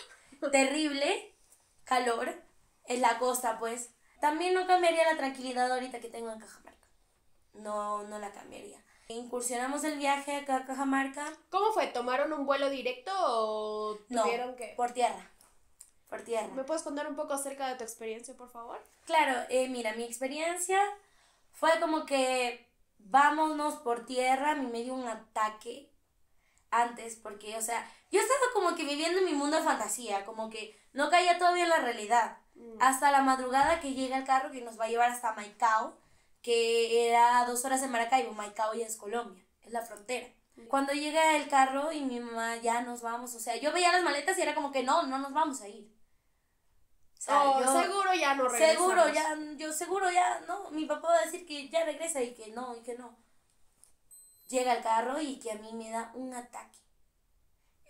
terrible, calor, en la costa pues. También no cambiaría la tranquilidad ahorita que tengo en Cajamarca, no la cambiaría. Incursionamos el viaje acá a Cajamarca. ¿Cómo fue? ¿Tomaron un vuelo directo o No, tuvieron que...? por tierra. Por tierra. ¿Me puedes contar un poco acerca de tu experiencia, por favor? Claro, mira, mi experiencia fue como que vámonos por tierra. A mí me dio un ataque antes porque, o sea, yo estaba como que viviendo en mi mundo de fantasía, como que no caía todavía en la realidad. Hasta la madrugada que llega el carro que nos va a llevar hasta Maicao, que era a 2 horas de Maracaibo. Maicao ya es Colombia, es la frontera. Cuando llega el carro y mi mamá, ya nos vamos, o sea, yo veía las maletas y era como que no nos vamos a ir. O sea, seguro ya no regresamos. Seguro ya, no, mi papá va a decir que ya regresa y que no. Llega el carro y que a mí me da un ataque.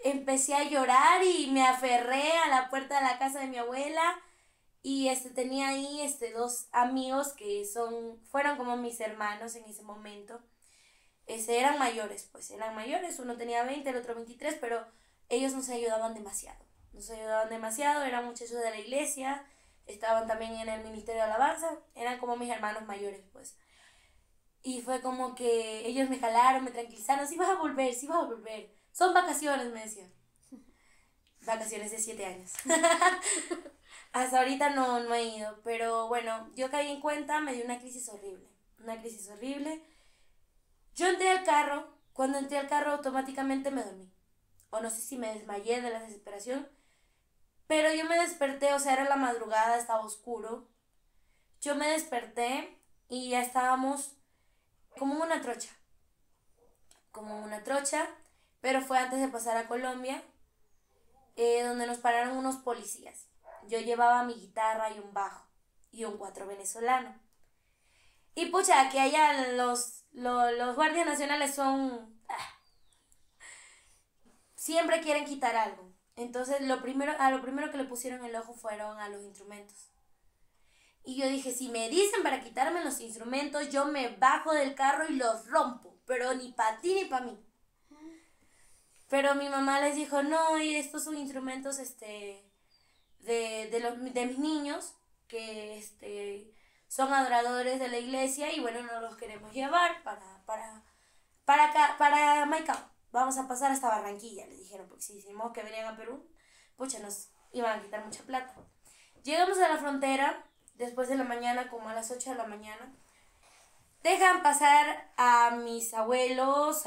Empecé a llorar y me aferré a la puerta de la casa de mi abuela y tenía ahí 2 amigos que fueron como mis hermanos en ese momento. Eran mayores, uno tenía 20, el otro 23, pero ellos nos ayudaban demasiado. Eran muchachos de la iglesia, estaban también en el ministerio de alabanza, eran como mis hermanos mayores, pues. Y fue como que ellos me jalaron, me tranquilizaron, sí vas a volver, son vacaciones, me decían. Vacaciones de 7 años. Hasta ahorita no he ido, pero bueno, yo caí en cuenta, me dio una crisis horrible. Yo entré al carro, cuando entré al carro automáticamente me dormí. O no sé si me desmayé de la desesperación. Pero yo me desperté, o sea, era la madrugada, estaba oscuro. Yo me desperté y ya estábamos como en una trocha. Pero fue antes de pasar a Colombia, donde nos pararon unos policías. Yo llevaba mi guitarra y un bajo y un 4 venezolano. Y pucha, que allá los guardias nacionales son... siempre quieren quitar algo. Entonces a lo primero que le pusieron el ojo fueron a los instrumentos. Y yo dije, si me dicen para quitarme los instrumentos, yo me bajo del carro y los rompo. Pero ni para ti ni para mí. Pero mi mamá les dijo, no, y estos son instrumentos de mis niños que son adoradores de la iglesia y bueno, nos los queremos llevar para Maicao. Vamos a pasar hasta Barranquilla, le dijeron, porque si decimos que venían a Perú, pucha, nos iban a quitar mucha plata. Llegamos a la frontera, después de la mañana, como a las 8 de la mañana. Dejan pasar a mis abuelos,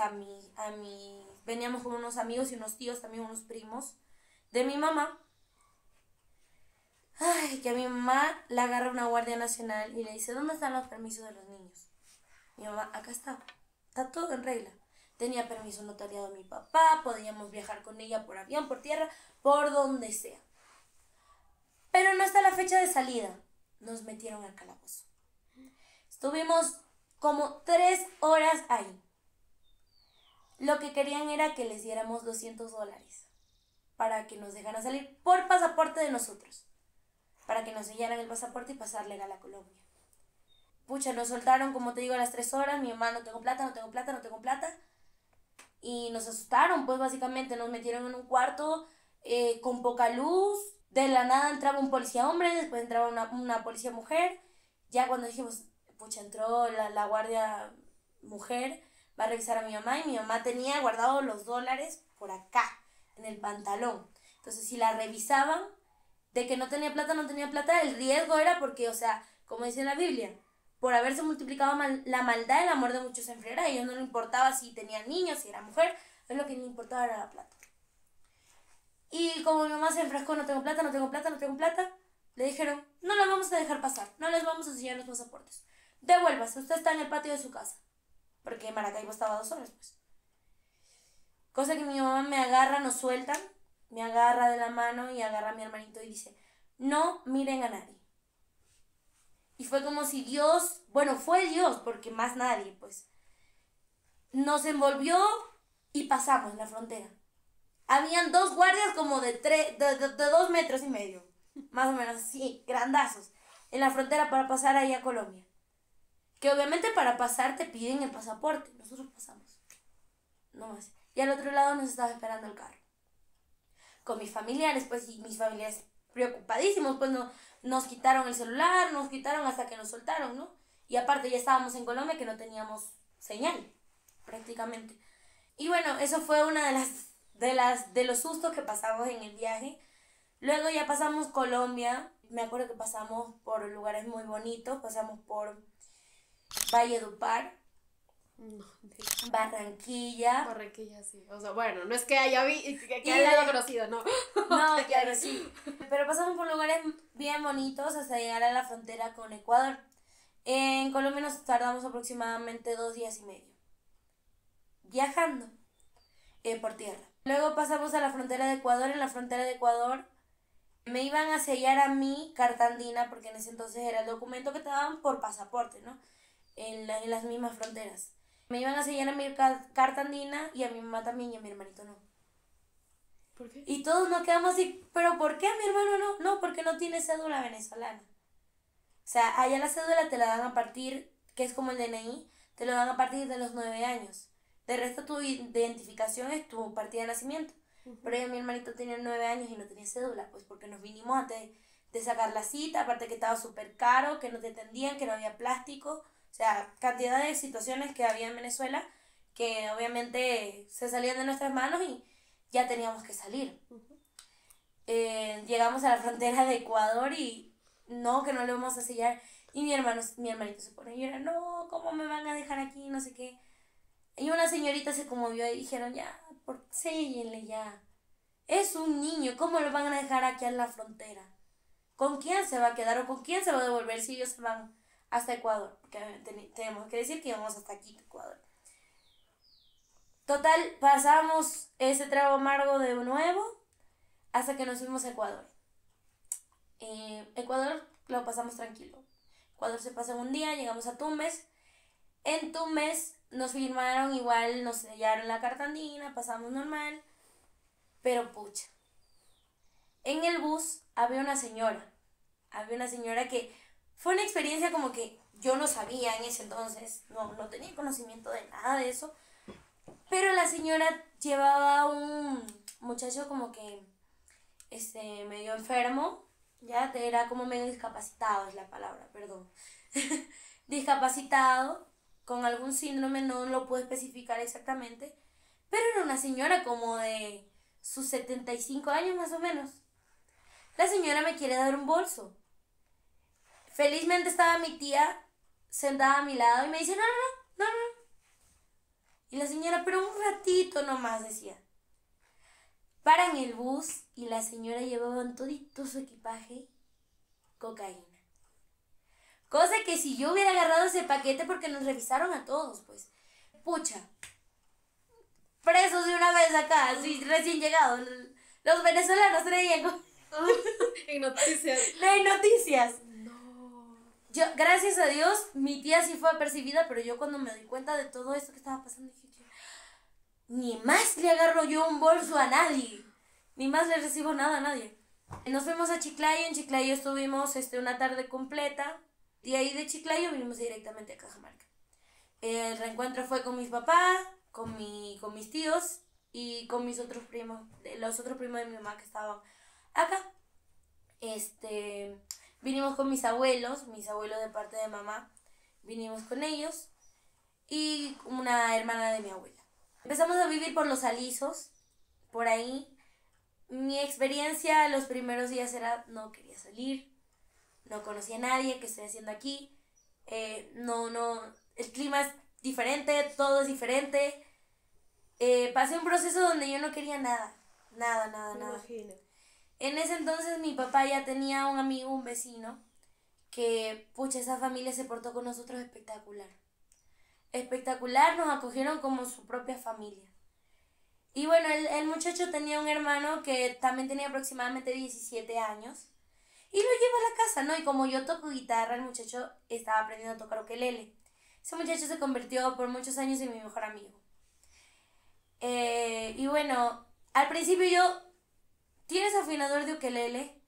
veníamos con unos amigos y unos tíos, también unos primos de mi mamá. Ay, que a mi mamá la agarra una guardia nacional y le dice, ¿dónde están los permisos de los niños? Mi mamá, acá está todo en regla. Tenía permiso notariado mi papá, podíamos viajar con ella por avión, por tierra, por donde sea. Pero no está la fecha de salida. Nos metieron al calabozo. Estuvimos como 3 horas ahí. Lo que querían era que les diéramos $200 para que nos dejaran salir por pasaporte de nosotros. Para que nos sellaran el pasaporte y pasar legal a Colombia. Pucha, nos soltaron, como te digo, a las 3 horas. Mi mamá, no tengo plata. Y nos asustaron, pues básicamente nos metieron en un cuarto con poca luz. De la nada entraba un policía hombre, después entraba una policía mujer. Ya cuando dijimos, pucha, entró la guardia mujer, va a revisar a mi mamá. Y mi mamá tenía guardados los $, por acá, en el pantalón. Entonces, si la revisaban, de que no tenía plata, el riesgo era porque, o sea, como dice la Biblia, por haberse multiplicado la maldad, el amor de muchos se enfriará. A ellos no les importaba si tenían niños, si era mujer, es lo que les importaba era la plata. Y como mi mamá se enfrascó, no tengo plata, le dijeron, no la vamos a dejar pasar, no les vamos a enseñar los pasaportes. Devuélvase, usted está en el patio de su casa. Porque Maracaibo estaba a 2 horas, pues. Cosa que mi mamá me agarra, nos sueltan, me agarra de la mano y agarra a mi hermanito y dice, no miren a nadie. Y fue como si Dios, bueno, fue Dios, porque más nadie, pues, nos envolvió y pasamos la frontera. Habían 2 guardias como de 2,5 metros, más o menos así, grandazos, en la frontera para pasar ahí a Colombia. Que obviamente para pasar te piden el pasaporte. Nosotros pasamos. No más. Y al otro lado nos estaba esperando el carro. Con mis familiares, pues, y mis familiares preocupadísimos, pues nos quitaron el celular, nos quitaron hasta que nos soltaron, ¿no? Y aparte ya estábamos en Colombia que no teníamos señal, prácticamente. Y bueno, eso fue una de los sustos que pasamos en el viaje. Luego ya pasamos Colombia. Me acuerdo que pasamos por lugares muy bonitos. Pasamos por Valledupar, Barranquilla. Barranquilla, sí. O sea, bueno, no es que haya conocido, no. No, claro, sí. Pero pasamos por lugares bien bonitos hasta llegar a la frontera con Ecuador. En Colombia nos tardamos aproximadamente 2 días y medio. Viajando por tierra. Luego pasamos a la frontera de Ecuador. En la frontera de Ecuador me iban a sellar a mí carta andina, porque en ese entonces era el documento que te daban por pasaporte, ¿no? En las mismas fronteras. Me iban a sellar a mi carta andina y a mi mamá también y a mi hermanito no. ¿Por qué? Y todos nos quedamos así, ¿pero por qué a mi hermano no? No, porque no tiene cédula venezolana. O sea, allá la cédula te la dan a partir, que es como el DNI, te lo dan a partir de los 9 años. De resto tu identificación es tu partida de nacimiento. Pero ya mi hermanito tenía 9 años y no tenía cédula, pues porque nos vinimos antes de sacar la cita, aparte que estaba súper caro, que no te atendían, que no había plástico. O sea, cantidad de situaciones que había en Venezuela que obviamente se salían de nuestras manos y ya teníamos que salir. Llegamos a la frontera de Ecuador y no, que no le vamos a sellar. Y mi hermanito se pone a llorar, no, ¿cómo me van a dejar aquí? No sé qué. Y una señorita se conmovió y dijeron, ya, séllenle ya. Es un niño, ¿cómo lo van a dejar aquí en la frontera? ¿Con quién se va a quedar o con quién se va a devolver si ellos se van hasta Ecuador? Porque tenemos que decir que íbamos hasta aquí, Ecuador. Total, pasamos ese trago amargo de nuevo hasta que nos fuimos a Ecuador. Ecuador lo pasamos tranquilo. Ecuador se pasa en un día, llegamos a Tumbes. En Tumbes nos firmaron igual, nos sellaron la carta andina, pasamos normal. Pero pucha, en el bus había una señora que fue una experiencia como que yo no sabía en ese entonces, no tenía conocimiento de nada de eso. Pero la señora llevaba un muchacho como que medio enfermo ya era como medio discapacitado, es la palabra, perdón. Discapacitado, con algún síndrome, no lo puedo especificar exactamente, pero era una señora como de sus 75 años más o menos. La señora me quiere dar un bolso. Felizmente estaba mi tía sentada a mi lado y me dice, no, no, no, no, no. Y la señora, pero un ratito nomás, decía. Paran el bus y la señora llevaba en todito su equipaje cocaína. Cosa que si yo hubiera agarrado ese paquete, porque nos revisaron a todos, pues. Pucha. Presos de una vez acá, así, recién llegados. Los venezolanos traían En noticias. no hay noticias. No. Yo, gracias a Dios, mi tía sí fue apercibida, pero yo cuando me di cuenta de todo esto que estaba pasando, dije, ni más le agarro yo un bolso a nadie. Ni más le recibo nada a nadie. Nos fuimos a Chiclayo. En Chiclayo estuvimos una tarde completa. Y ahí de Chiclayo vinimos directamente a Cajamarca. El reencuentro fue con mis papás, con mis tíos y con mis otros primos, los otros primos de mi mamá que estaban acá. Vinimos con mis abuelos de parte de mamá. Vinimos con ellos y una hermana de mi abuela. Empezamos a vivir por los Alisos, por ahí. Mi experiencia los primeros días era, no quería salir, no conocía a nadie, ¿qué estoy haciendo aquí? El clima es diferente, todo es diferente. Pasé un proceso donde yo no quería nada. Imagino. En ese entonces mi papá ya tenía un amigo, un vecino, que, pucha, esa familia se portó con nosotros espectacular. Espectacular, nos acogieron como su propia familia. Y bueno, el muchacho tenía un hermano que también tenía aproximadamente 17 años. Y lo llevó a la casa, ¿no? Y como yo toco guitarra, el muchacho estaba aprendiendo a tocar ukelele. Ese muchacho se convirtió por muchos años en mi mejor amigo. Y bueno, al principio yo, ¿tienes afinador de ukelele?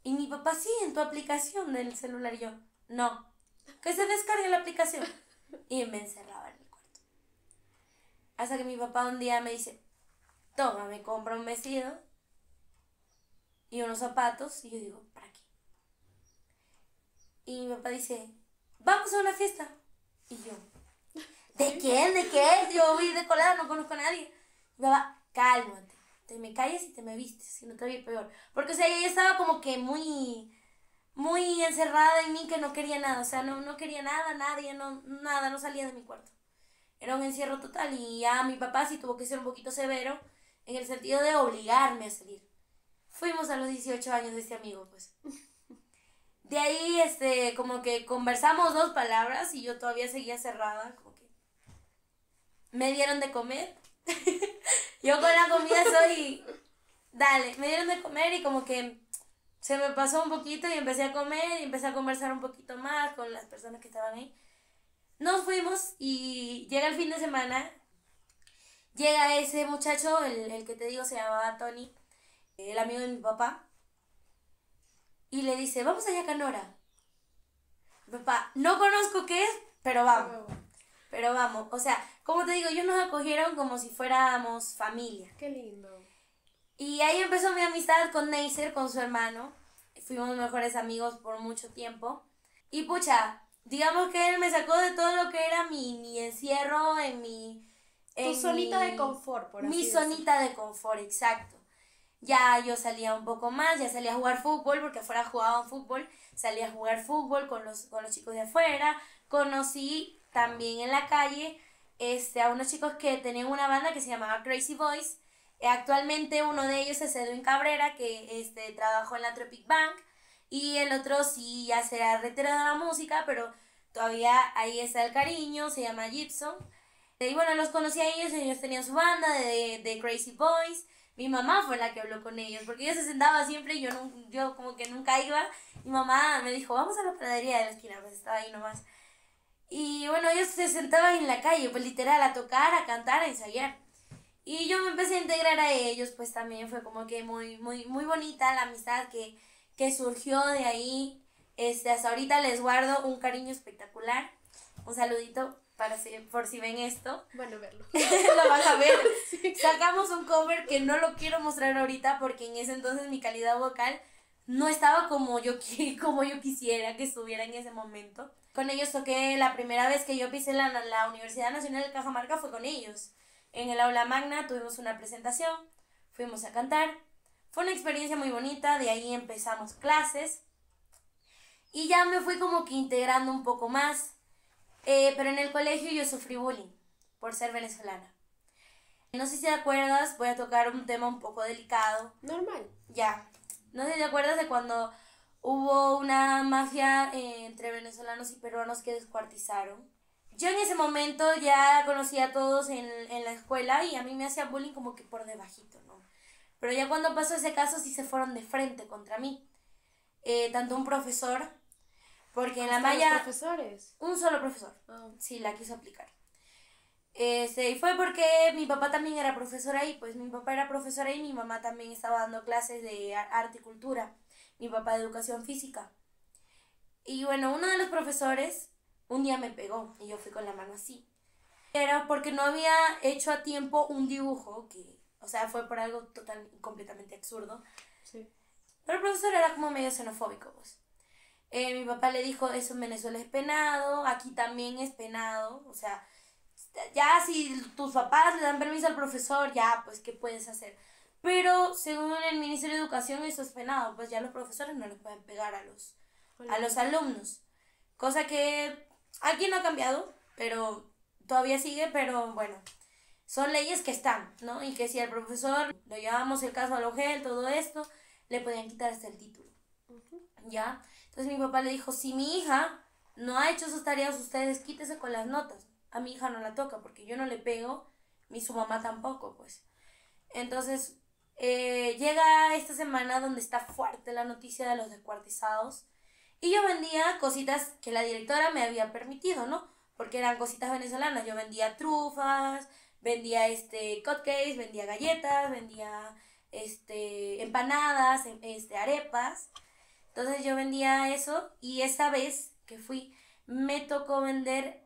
Y mi papá, sí, en tu aplicación del celular. Y yo, no, que se descargue la aplicación. Y me encerraba en el cuarto. Hasta que mi papá un día me dice, toma, me compra un vestido y unos zapatos. Y yo digo, ¿para qué? Y mi papá dice, vamos a una fiesta. Y yo, ¿de quién? ¿De qué? Yo voy de colada, no conozco a nadie. Mi papá, cálmate, te me calles y te me vistes, si no te voy peor. Porque, o sea, ella estaba como que muy encerrada en mí, que no quería nada. O sea, no quería nada, nadie, nada, no salía de mi cuarto. Era un encierro total y ya mi papá sí tuvo que ser un poquito severo en el sentido de obligarme a salir. Fuimos a los 18 años de este amigo, pues. De ahí, como que conversamos 2 palabras y yo todavía seguía cerrada, como que me dieron de comer. Yo con la comida soy, dale, me dieron de comer y como que se me pasó un poquito y empecé a comer y empecé a conversar un poquito más con las personas que estaban ahí. Nos fuimos y llega el fin de semana, llega ese muchacho, el que te digo se llamaba Tony, el amigo de mi papá, y le dice, vamos allá a Canora. Mi papá, no conozco qué es, pero vamos. O sea, como te digo, ellos nos acogieron como si fuéramos familia. Qué lindo. Y ahí empezó mi amistad con Neisser, con su hermano. Fuimos mejores amigos por mucho tiempo. Y pucha, digamos que él me sacó de todo lo que era mi encierro en mi... Tu sonita de confort, por así decirlo. Mi sonita de confort, exacto. Ya yo salía un poco más, ya salía a jugar fútbol, porque afuera jugaban fútbol. Salía a jugar fútbol con los chicos de afuera. Conocí también en la calle a unos chicos que tenían una banda que se llamaba Crazy Boys. Actualmente uno de ellos es Edwin Cabrera, que trabajó en la Tropic Bank. Y el otro sí ya se ha retirado de la música, pero todavía ahí está el cariño, se llama Gibson. Y bueno, los conocí a ellos tenían su banda de Crazy Boys. Mi mamá fue la que habló con ellos, porque ella se sentaba siempre y yo como que nunca iba. Mi mamá me dijo, vamos a la pradería de la esquina, pues estaba ahí nomás. Y bueno, ellos se sentaban en la calle, pues literal, a tocar, a cantar, a ensayar. Y yo me empecé a integrar a ellos, pues también fue como que muy bonita la amistad que surgió de ahí. Hasta ahorita les guardo un cariño espectacular. Un saludito por si ven esto. Bueno, verlo. Lo vas a ver. Sí. Sacamos un cover que no lo quiero mostrar ahorita porque en ese entonces mi calidad vocal no estaba como yo quisiera que estuviera en ese momento. Con ellos toqué la primera vez que yo pisé la Universidad Nacional de Cajamarca, fue con ellos. En el aula magna tuvimos una presentación, fuimos a cantar. Fue una experiencia muy bonita, de ahí empezamos clases. Y ya me fui como que integrando un poco más. Pero en el colegio yo sufrí bullying por ser venezolana. No sé si te acuerdas, voy a tocar un tema un poco delicado. Normal. Ya. No sé si te acuerdas de cuando hubo una mafia entre venezolanos y peruanos que descuartizaron. Yo en ese momento ya conocía a todos en la escuela y a mí me hacía bullying como que por debajito, ¿no? Pero ya cuando pasó ese caso sí se fueron de frente contra mí. Tanto un profesor, porque en la malla... los profesores? Un solo profesor. Oh. Sí, la quiso aplicar. Y fue porque mi papá también era profesora y pues mi papá era profesora y mi mamá también estaba dando clases de arte y cultura. Mi papá de educación física. Y bueno, uno de los profesores un día me pegó y yo fui con la mano así. Era porque no había hecho a tiempo un dibujo que, o sea, fue por algo completamente absurdo. Sí. Pero el profesor era como medio xenofóbico, pues. Mi papá le dijo, eso en Venezuela es penado, aquí también es penado, o sea, ya si tus papás le dan permiso al profesor, ya, pues, ¿qué puedes hacer? Pero según el Ministerio de Educación eso es penado, pues ya los profesores no les pueden pegar a los alumnos. Cosa que aquí no ha cambiado, pero todavía sigue, pero bueno, son leyes que están, ¿no? Y que si al profesor lo llevamos el caso al OGEL, todo esto, le podían quitar hasta el título. ¿Ya? Entonces mi papá le dijo, si mi hija no ha hecho sus tareas, ustedes quítese con las notas. A mi hija no la toca porque yo no le pego, ni su mamá tampoco, pues. Entonces, llega esta semana donde está fuerte la noticia de los descuartizados. Y yo vendía cositas que la directora me había permitido, ¿no? Porque eran cositas venezolanas. Yo vendía trufas, vendía cupcakes, vendía galletas, vendía empanadas, arepas. Entonces yo vendía eso y esa vez que fui me tocó vender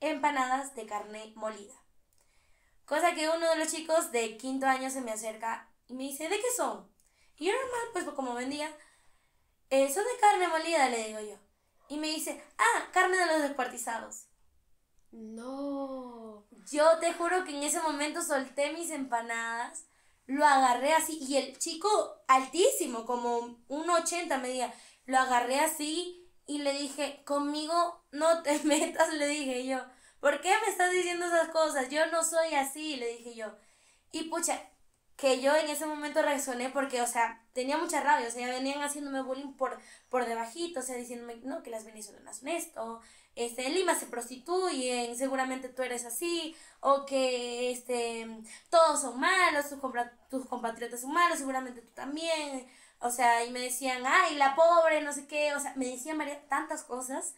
empanadas de carne molida. Cosa que uno de los chicos de 5º año se me acerca y me dice, ¿de qué son? Y yo normal, pues como vendía, son de carne molida, le digo yo. Y me dice, carne de los descuartizados. No. Yo te juro que en ese momento solté mis empanadas, lo agarré así, y el chico altísimo, como 1,80 medía, lo agarré así y le dije, conmigo no te metas, le dije yo. ¿Por qué me estás diciendo esas cosas? Yo no soy así, le dije yo. Y pucha, que yo en ese momento reaccioné porque, o sea, tenía mucha rabia, o sea, venían haciéndome bullying por debajito, o sea, diciéndome, no, que las venezolanas son esto, en Lima se prostituyen, seguramente tú eres así, o que, todos son malos, tus compatriotas son malos, seguramente tú también, o sea, y me decían, ay, la pobre, no sé qué, o sea, me decían tantas cosas,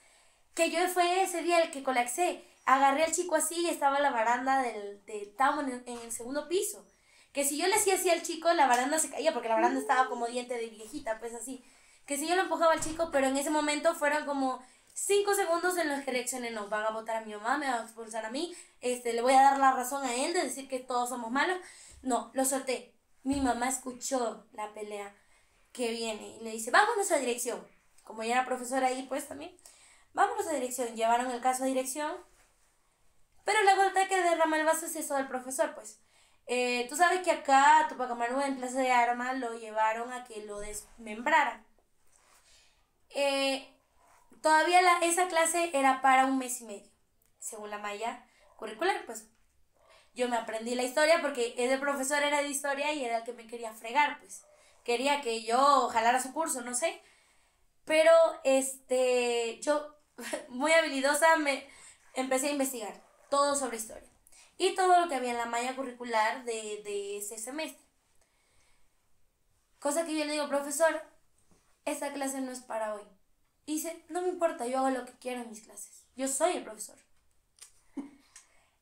que yo fue ese día el que colapsé, agarré al chico así y estaba en la baranda estábamos en el 2º piso, que si yo le hacía así al chico, la baranda se caía, porque la baranda estaba como diente de viejita, pues así, que si yo lo empujaba al chico, pero en ese momento fueron como 5 segundos en los que reaccioné, no, van a votar a mi mamá, me van a expulsar a mí, le voy a dar la razón a él de decir que todos somos malos, no, lo solté, mi mamá escuchó la pelea que viene y le dice, vámonos a dirección, como ella era profesora ahí pues también, vámonos a dirección, llevaron el caso a dirección, pero la gota que derrama el vaso es eso del profesor, pues. Tú sabes que acá a Tupac Amaru en Plaza de Armas lo llevaron a que lo desmembraran. Todavía esa clase era para 1 mes y medio, según la malla curricular, pues. Yo me aprendí la historia porque ese profesor era de historia y era el que me quería fregar, pues. Quería que yo jalara su curso, no sé. Pero, yo, muy habilidosa, me empecé a investigar todo sobre historia. Y todo lo que había en la malla curricular de ese semestre. Cosa que yo le digo, profesor, esta clase no es para hoy. Y dice, no me importa, yo hago lo que quiero en mis clases. Yo soy el profesor.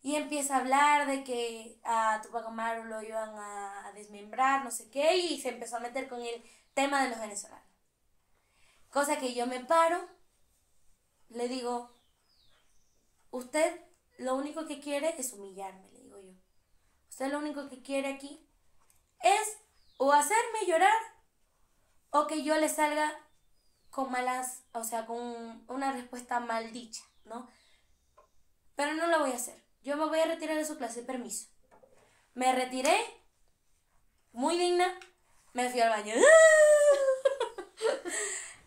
Y empieza a hablar de que a Tupac Amaru lo iban a desmembrar, no sé qué, y se empezó a meter con el tema de los venezolanos. Cosa que yo me paro, le digo, usted lo único que quiere es humillarme, le digo yo. Usted lo único que quiere aquí es o hacerme llorar o que yo le salga con malas, o sea, con una respuesta mal dicha, ¿no? Pero no lo voy a hacer. Yo me voy a retirar de su clase, permiso. Me retiré, muy digna, me fui al baño.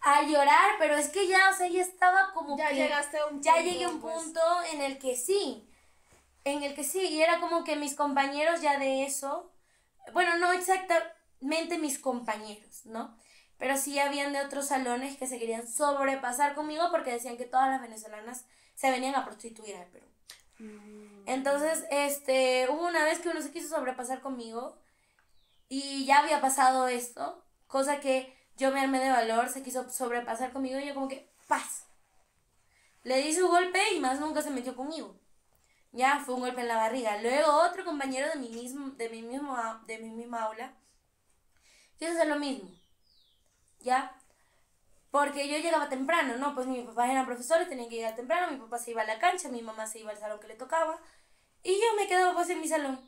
A llorar, pero es que ya, o sea, ya estaba como ya que... llegaste a un punto. Ya llegué a un pues. punto en el que sí, y era como que mis compañeros ya de eso, bueno, no exactamente mis compañeros, ¿no? Pero sí habían de otros salones que se querían sobrepasar conmigo porque decían que todas las venezolanas se venían a prostituir al Perú. Entonces, hubo una vez que uno se quiso sobrepasar conmigo y ya había pasado esto, cosa que yo me armé de valor, se quiso sobrepasar conmigo y yo como que, ¡paz! Le di su golpe y más nunca se metió conmigo. Ya, fue un golpe en la barriga. Luego otro compañero de mi misma aula quiso hacer lo mismo. ¿Ya? Porque yo llegaba temprano, ¿no? Pues mis papás eran profesores, tenían que llegar temprano, mi papá se iba a la cancha, mi mamá se iba al salón que le tocaba, y yo me quedaba pues en mi salón.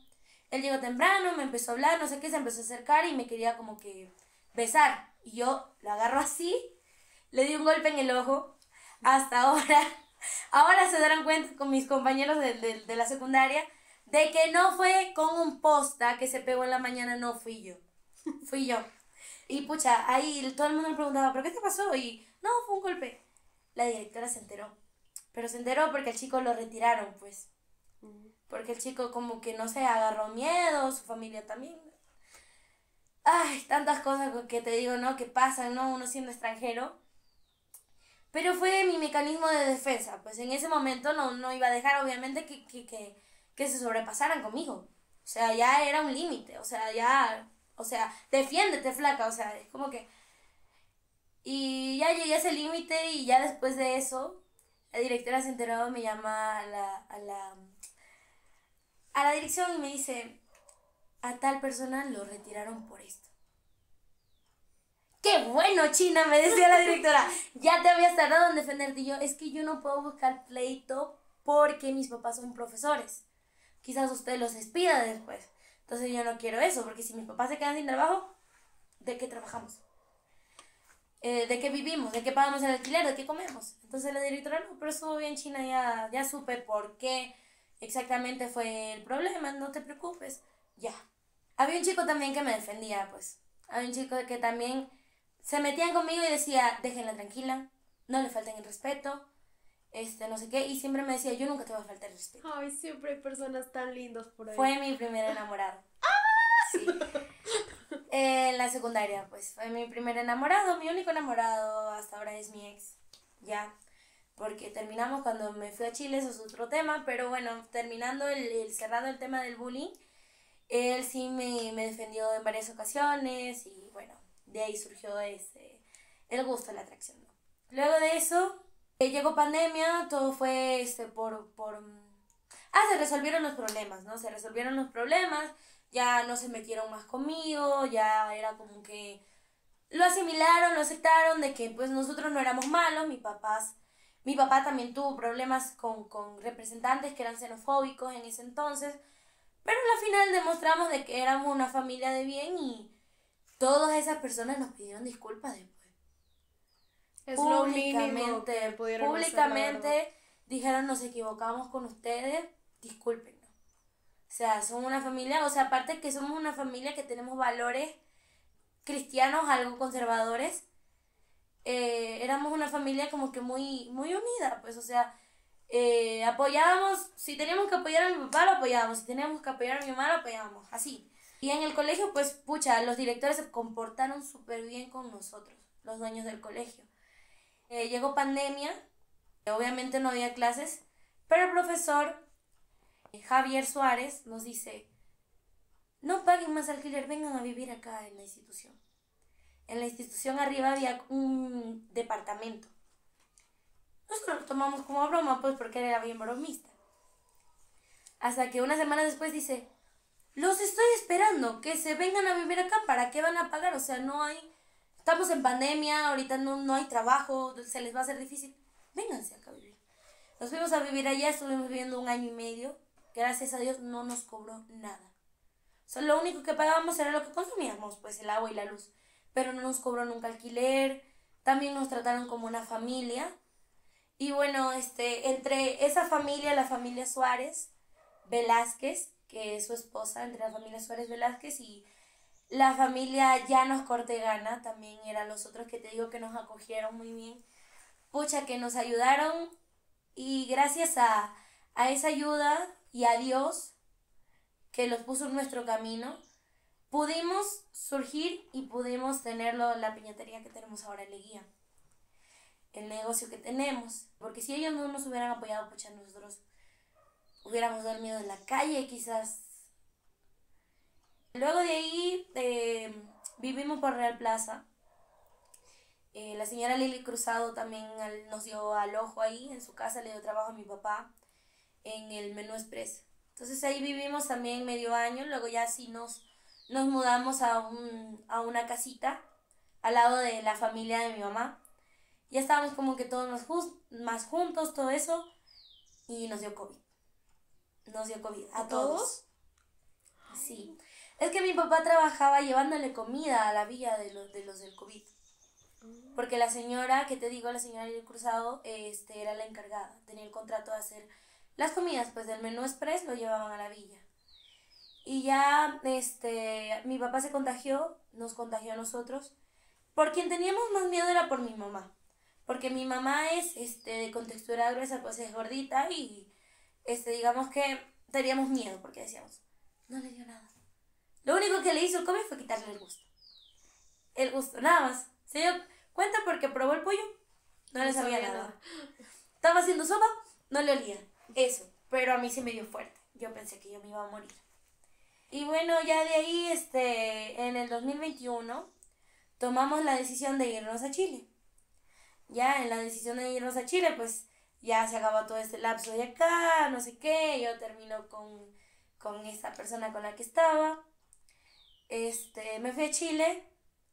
Él llegó temprano, me empezó a hablar, no sé qué, se empezó a acercar y me quería como que besar. Y yo lo agarro así, le di un golpe en el ojo, hasta ahora, ahora se darán cuenta con mis compañeros de la secundaria, de que no fue con un posta que se pegó en la mañana, no fui yo, fui yo. Y pucha, ahí todo el mundo me preguntaba, ¿pero qué te pasó? Y no, fue un golpe. La directora se enteró. Pero se enteró porque el chico lo retiraron, pues. Porque el chico como que, no sé, agarró miedo, su familia también. Ay, tantas cosas que te digo, ¿no? Que pasan, ¿no? Uno siendo extranjero. Pero fue mi mecanismo de defensa. Pues en ese momento no iba a dejar, obviamente, que se sobrepasaran conmigo. O sea, ya era un límite. O sea, ya... O sea, defiéndete, flaca, o sea, es como que... Y ya llegué a ese límite y ya después de eso, la directora se enteró, me llama a la dirección y me dice, a tal persona lo retiraron por esto. ¡Qué bueno, China! Me decía la directora, ya te habías tardado en defenderte. Y yo, es que yo no puedo buscar pleito porque mis papás son profesores. Quizás usted los despida después. Entonces yo no quiero eso, porque si mis papás se quedan sin trabajo, ¿de qué trabajamos? ¿De qué vivimos? ¿De qué pagamos el alquiler? ¿De qué comemos? Entonces la directora, no, pero estuvo bien, China, ya supe por qué exactamente fue el problema, no te preocupes, ya. Había un chico también que me defendía, pues. Había un chico que también se metían conmigo y decía, déjenla tranquila, no le falten el respeto, no sé qué, y siempre me decía, yo nunca te voy a faltar el respeto. Ay, siempre hay personas tan lindas por ahí. Fue mi primer enamorado. Sí. En la secundaria, pues, fue mi primer enamorado, mi único enamorado hasta ahora es mi ex, ya, porque terminamos cuando me fui a Chile, eso es otro tema, pero bueno, terminando cerrando el tema del bullying, él sí me defendió en varias ocasiones y bueno, de ahí surgió el gusto, la atracción, ¿no? Luego de eso, llegó pandemia, todo fue se resolvieron los problemas, ¿no? Se resolvieron los problemas, ya no se metieron más conmigo, ya era como que lo asimilaron, lo aceptaron, de que pues nosotros no éramos malos, mi papá también tuvo problemas con representantes que eran xenofóbicos en ese entonces, pero al final demostramos de que éramos una familia de bien y todas esas personas nos pidieron disculpas después. Es lo mínimo que pudieron públicamente dijeron, nos equivocamos con ustedes, discúlpenos. O sea, somos una familia, o sea, aparte que somos una familia que tenemos valores cristianos, algo conservadores, éramos una familia como que muy, muy unida, pues, o sea, apoyábamos, si teníamos que apoyar a mi papá, lo apoyábamos, si teníamos que apoyar a mi mamá, lo apoyábamos, así. Y en el colegio, pues, pucha, los directores se comportaron súper bien con nosotros, los dueños del colegio. Llegó pandemia, obviamente no había clases, pero el profesor Javier Suárez nos dice, no paguen más alquiler, vengan a vivir acá en la institución. En la institución arriba había un departamento. Nosotros lo tomamos como broma, pues porque era bien bromista. Hasta que una semana después dice, los estoy esperando, que se vengan a vivir acá, ¿para qué van a pagar? O sea, estamos en pandemia, ahorita no hay trabajo, se les va a hacer difícil. Vénganse acá a vivir. Nos fuimos a vivir allá, estuvimos viviendo 1 año y medio. Gracias a Dios no nos cobró nada. O sea, lo único que pagábamos era lo que consumíamos, pues el agua y la luz. pero no nos cobró nunca alquiler. También nos trataron como una familia. Y bueno, entre esa familia, la familia Suárez Velázquez, que es su esposa, entre la familia Suárez Velázquez y la familia Llanos Cortegana, también eran los otros que te digo que nos acogieron muy bien. Pucha, que nos ayudaron, y gracias a esa ayuda y a Dios que los puso en nuestro camino, pudimos surgir y pudimos tenerlo, la piñatería que tenemos ahora en Leguía, el negocio que tenemos. Porque si ellos no nos hubieran apoyado, pucha, nosotros hubiéramos dormido en la calle quizás. Luego de ahí vivimos por Real Plaza. La señora Lili Cruzado también nos dio al ojo ahí, en su casa le dio trabajo a mi papá en el Menú Express. Entonces ahí vivimos también medio año, luego ya sí nos mudamos a una casita al lado de la familia de mi mamá. Ya estábamos como que todos más juntos, todo eso, y nos dio COVID. Nos dio COVID a todos. Sí. Es que mi papá trabajaba llevándole comida a la villa de los del COVID. Porque la señora, que te digo, la señora Lili Cruzado, era la encargada. Tenía el contrato de hacer las comidas, pues del Menú Express lo llevaban a la villa. Y ya, mi papá se contagió, nos contagió a nosotros. Por quien teníamos más miedo era por mi mamá. Porque mi mamá es, de contextura gruesa, pues es gordita y, digamos que teníamos miedo porque decíamos, no le dio nada. Lo único que le hizo el COVID fue quitarle el gusto. El gusto, nada más. Se dio cuenta porque probó el pollo, no le sabía nada. Estaba haciendo sopa, no le olía. Eso, pero a mí sí me dio fuerte. Yo pensé que yo me iba a morir. Y bueno, ya de ahí, en el 2021, tomamos la decisión de irnos a Chile. Ya en la decisión de irnos a Chile, pues ya se acabó todo este lapso de acá, no sé qué. Yo termino con esta persona con la que estaba. Me fui a Chile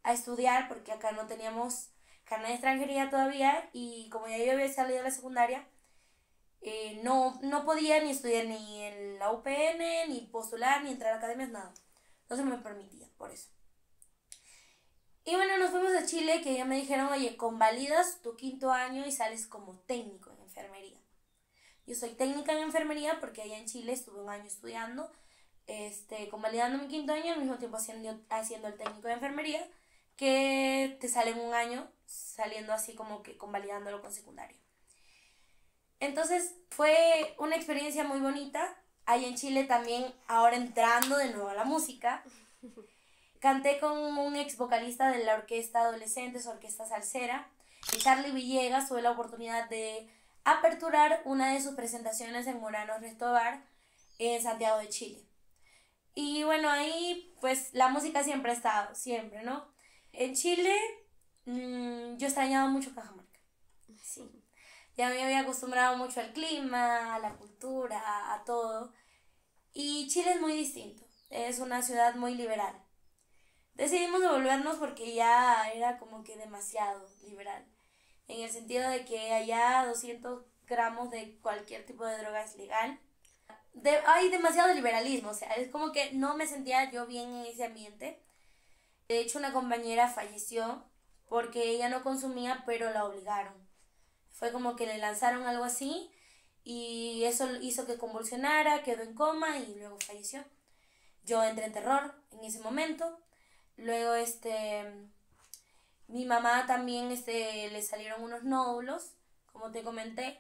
a estudiar porque acá no teníamos carnet de extranjería todavía, y como ya yo había salido de la secundaria, no podía ni estudiar ni en la UPN, ni postular, ni entrar a academias, nada. No se me permitía, por eso. Y bueno, nos fuimos a Chile, que ya me dijeron, oye, convalidas tu 5º año y sales como técnico en enfermería. Yo soy técnica en enfermería porque allá en Chile estuve un año estudiando, convalidando mi 5º año, al mismo tiempo haciendo el técnico de enfermería, que te sale en un año saliendo así como que convalidándolo con secundario. Entonces fue una experiencia muy bonita. Allá en Chile también, ahora entrando de nuevo a la música, canté con un ex vocalista de la orquesta Adolescentes, orquesta salsera, Charlie Villegas. Tuve la oportunidad de aperturar una de sus presentaciones en Murano Resto Bar en Santiago de Chile. Y bueno, ahí pues la música siempre ha estado, siempre, ¿no? En Chile yo extrañaba mucho Cajamarca, sí. Ya me había acostumbrado mucho al clima, a la cultura, a todo. Y Chile es muy distinto, es una ciudad muy liberal. Decidimos devolvernos porque ya era como que demasiado liberal, en el sentido de que allá 200 gramos de cualquier tipo de droga es legal. Hay demasiado liberalismo, o sea, es como que no me sentía yo bien en ese ambiente. De hecho, una compañera falleció porque ella no consumía, pero la obligaron. Fue como que le lanzaron algo así y eso hizo que convulsionara, quedó en coma y luego falleció. Yo entré en terror en ese momento. Luego, mi mamá también, le salieron unos nódulos, como te comenté.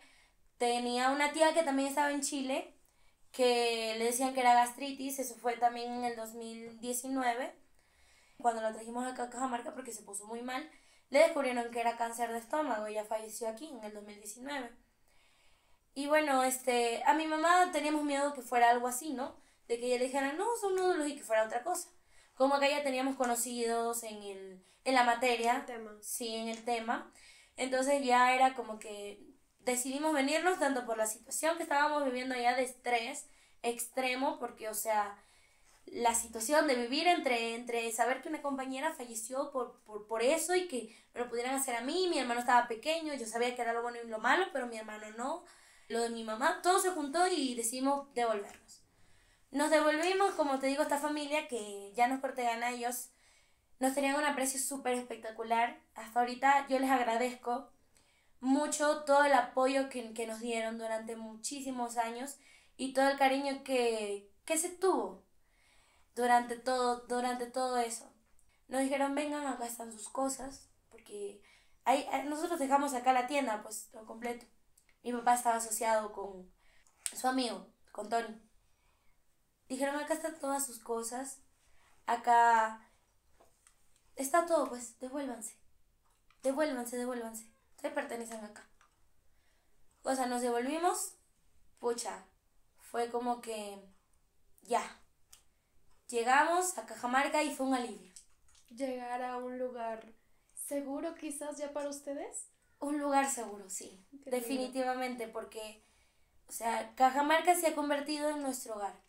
Tenía una tía que también estaba en Chile, que le decían que era gastritis. Eso fue también en el 2019. Cuando la trajimos acá a Cajamarca porque se puso muy mal, le descubrieron que era cáncer de estómago. Ella falleció aquí en el 2019. Y bueno, a mi mamá teníamos miedo que fuera algo así, ¿no? De que ella le dijera, no, son nódulos, y que fuera otra cosa. Como que ya teníamos conocidos en la materia. El tema. Sí, en el tema. Entonces ya era como que decidimos venirnos tanto por la situación que estábamos viviendo allá de estrés extremo, porque, o sea, la situación de vivir entre saber que una compañera falleció por eso y que me lo pudieran hacer a mí. Mi hermano estaba pequeño, yo sabía que era lo bueno y lo malo, pero mi hermano no. Lo de mi mamá, todo se juntó y decidimos devolvernos. Nos devolvimos, como te digo, esta familia que ya nos Cortegana, ellos nos tenían un aprecio súper espectacular. Hasta ahorita yo les agradezco mucho todo el apoyo que nos dieron durante muchísimos años y todo el cariño que se tuvo durante todo eso. Nos dijeron, vengan, acá están sus cosas, porque nosotros dejamos acá la tienda, pues, todo completo. Mi papá estaba asociado con su amigo, con Tony. Dijeron, acá están todas sus cosas, acá está todo, pues, devuélvanse. Devuélvanse. Ustedes pertenecen acá. O sea, nos devolvimos, pucha, fue como que ya. Llegamos a Cajamarca y fue un alivio. Llegar a un lugar seguro quizás ya para ustedes. Un lugar seguro, sí. Qué Definitivamente, porque, o sea, Cajamarca se ha convertido en nuestro hogar.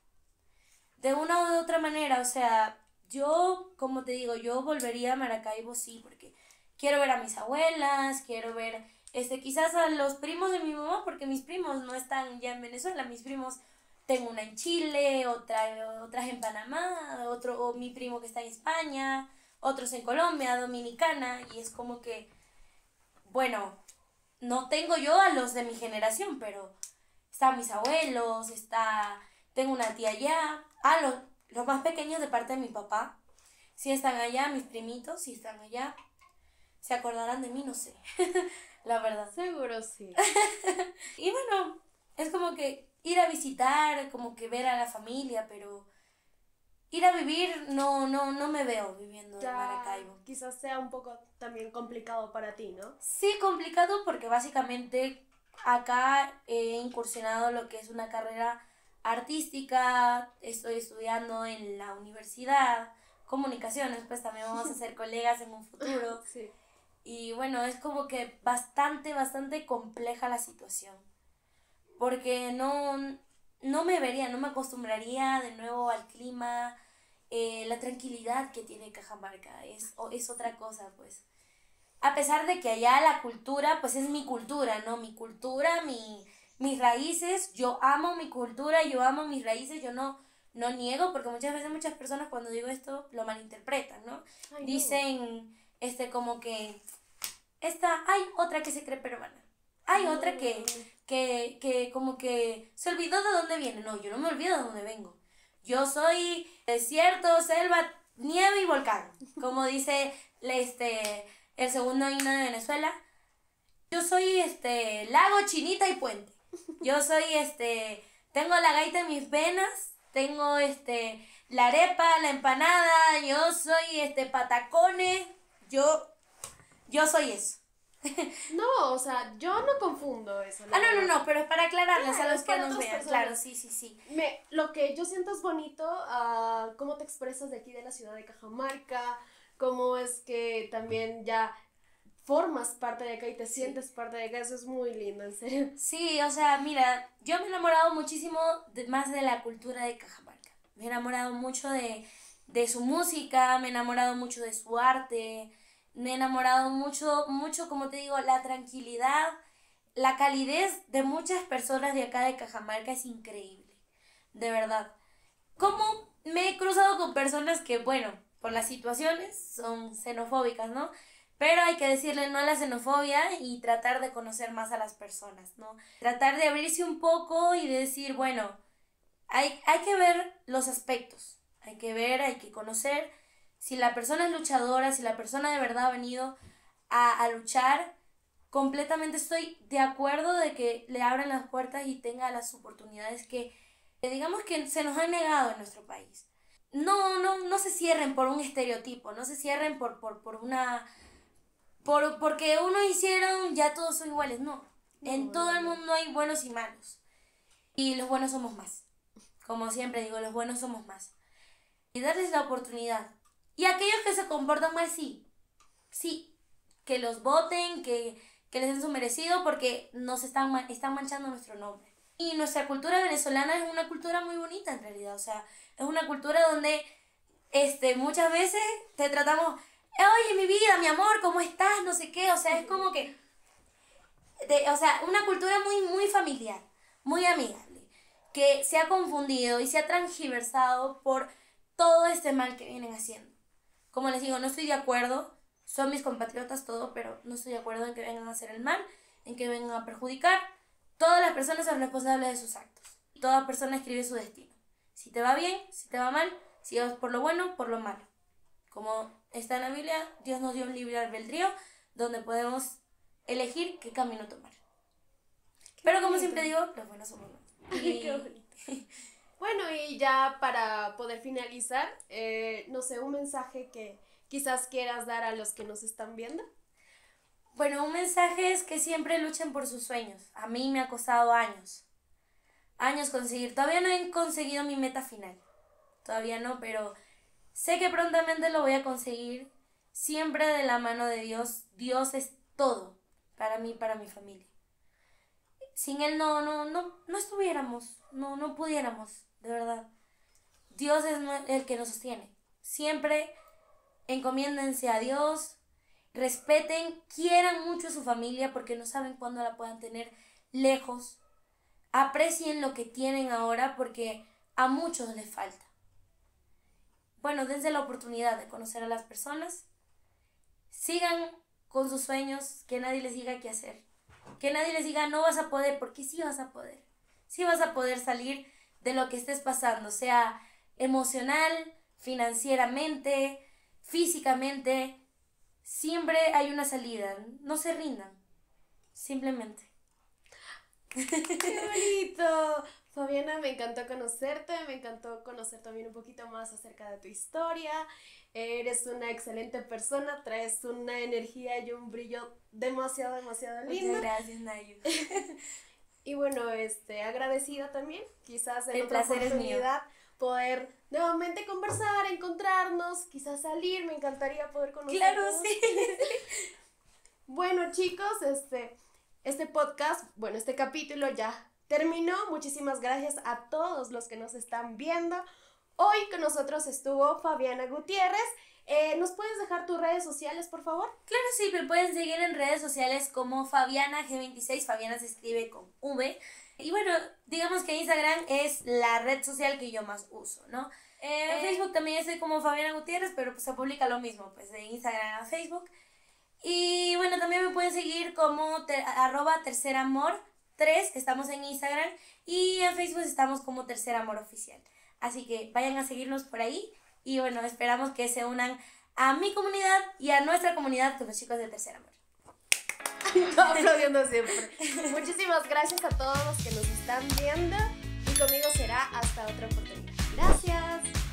De una u otra manera, o sea, yo, como te digo, yo volvería a Maracaibo, sí, porque quiero ver a mis abuelas, quiero ver, quizás a los primos de mi mamá, porque mis primos no están ya en Venezuela, mis primos, tengo una en Chile, otras en Panamá, o mi primo que está en España, otros en Colombia, Dominicana, y es como que, bueno, no tengo yo a los de mi generación, pero están mis abuelos, tengo una tía allá, los más pequeños de parte de mi papá, sí están allá, mis primitos sí están allá, se acordarán de mí, no sé, la verdad. Seguro sí. Y bueno, es como que ir a visitar, como que ver a la familia, pero ir a vivir no me veo viviendo en Maracaibo. Quizás sea un poco también complicado para ti, ¿no? Sí, complicado porque básicamente acá he incursionado lo que es una carrera artística, estoy estudiando en la universidad, comunicaciones, pues también vamos a ser colegas en un futuro. Sí. Y bueno, es como que bastante compleja la situación. Porque no me vería, no me acostumbraría de nuevo al clima, la tranquilidad que tiene Cajamarca, es otra cosa, pues. A pesar de que allá la cultura, pues es mi cultura, ¿no? Mi cultura, mis raíces, yo amo mi cultura, yo amo mis raíces, yo no niego, porque muchas veces muchas personas cuando digo esto lo malinterpretan, ¿no? Ay, no. Dicen, como que, hay otra que se cree peruana, hay otra que como que se olvidó de dónde viene. No, yo no me olvido de dónde vengo. Yo soy desierto, selva, nieve y volcán, como dice el segundo himno de Venezuela. Yo soy lago, chinita y puente. Yo soy tengo la gaita en mis venas, tengo la arepa, la empanada, yo soy patacones, yo soy eso. No, o sea, yo no confundo eso. No, pero es para aclararles Claro, a los es que para nos otras vean. personas. Claro, sí. Lo que yo siento es bonito, cómo te expresas de aquí de la ciudad de Cajamarca, cómo es que también ya formas parte de acá y te sientes parte de acá, eso es muy lindo, en serio. Sí, o sea, mira, yo me he enamorado muchísimo más de la cultura de Cajamarca. Me he enamorado mucho de su música, me he enamorado mucho de su arte, me he enamorado mucho, como te digo, la tranquilidad, la calidez de muchas personas de acá de Cajamarca es increíble, de verdad. Como me he cruzado con personas que, bueno, por las situaciones son xenofóbicas, ¿no? Pero hay que decirle no a la xenofobia y tratar de conocer más a las personas, ¿no? Tratar de abrirse un poco y de decir, bueno, hay que ver los aspectos, hay que conocer si la persona es luchadora, si la persona de verdad ha venido a luchar. Completamente estoy de acuerdo de que le abran las puertas y tenga las oportunidades que digamos que se nos han negado en nuestro país. No se cierren por un estereotipo, no se cierren porque uno hicieron, ya todos son iguales, no. En todo el mundo hay buenos y malos. Y los buenos somos más. Como siempre digo, los buenos somos más. Y darles la oportunidad. Y aquellos que se comportan mal, sí, que los voten, que les den su merecido, porque están manchando nuestro nombre. Y nuestra cultura venezolana es una cultura muy bonita en realidad, o sea, es una cultura donde muchas veces te tratamos, oye, mi vida, mi amor, ¿cómo estás? No sé qué, o sea, es como que, una cultura muy familiar, muy amigable, que se ha confundido y se ha transgiversado por todo este mal que vienen haciendo. como les digo, no estoy de acuerdo, son mis compatriotas todo, pero no estoy de acuerdo en que vengan a hacer el mal, en que vengan a perjudicar. Todas las personas son responsables de sus actos. Toda persona escribe su destino. Si te va bien, si te va mal, si vas por lo bueno, por lo malo. Como está en la Biblia, Dios nos dio un libre albedrío donde podemos elegir qué camino tomar. Pero como siempre digo, los buenos somos buenos. Qué bonito. Bueno, y ya para poder finalizar, no sé, un mensaje que quizás quieras dar a los que nos están viendo. Bueno, un mensaje es que siempre luchen por sus sueños. A mí me ha costado años conseguir. Todavía no he conseguido mi meta final. Todavía no, pero sé que prontamente lo voy a conseguir. Siempre de la mano de Dios. Dios es todo para mí y para mi familia. Sin Él no estuviéramos, no pudiéramos, de verdad. Dios es el que nos sostiene. Siempre encomiéndense a Dios, respeten, quieran mucho a su familia porque no saben cuándo la puedan tener lejos. Aprecien lo que tienen ahora porque a muchos les falta. Bueno, dense la oportunidad de conocer a las personas. Sigan con sus sueños, que nadie les diga qué hacer. Que nadie les diga no vas a poder, porque sí vas a poder. Sí vas a poder salir de lo que estés pasando, sea emocional, financieramente, físicamente. Siempre hay una salida. No se rindan. Simplemente. ¡Qué bonito! Fabiana, me encantó conocerte, me encantó conocer también un poquito más acerca de tu historia. Eres una excelente persona, traes una energía y un brillo demasiado lindo. Muchas gracias, Nayu. Y bueno, agradecida también, quizás en El otra placer es oportunidad poder nuevamente conversar, encontrarnos, quizás salir, me encantaría poder conocernos. Claro, sí. Bueno, chicos, este podcast, bueno, este capítulo ya terminó. Muchísimas gracias a todos los que nos están viendo. Hoy con nosotros estuvo Fabiana Gutiérrez. ¿Nos puedes dejar tus redes sociales, por favor? Claro, sí, me pueden seguir en redes sociales como Fabiana G26. Fabiana se escribe con V. Y bueno, digamos que Instagram es la red social que yo más uso, ¿no? En Facebook también estoy como Fabiana Gutiérrez, pero pues se publica lo mismo, pues de Instagram a Facebook. Y bueno, también me pueden seguir como @terceramor3, estamos en Instagram, y en Facebook estamos como Tercer Amor Oficial. Así que vayan a seguirnos por ahí y bueno, esperamos que se unan a mi comunidad y a nuestra comunidad con los chicos de Tercer Amor. Aplaudiendo siempre. Muchísimas gracias a todos los que nos están viendo y conmigo será hasta otra oportunidad. Gracias.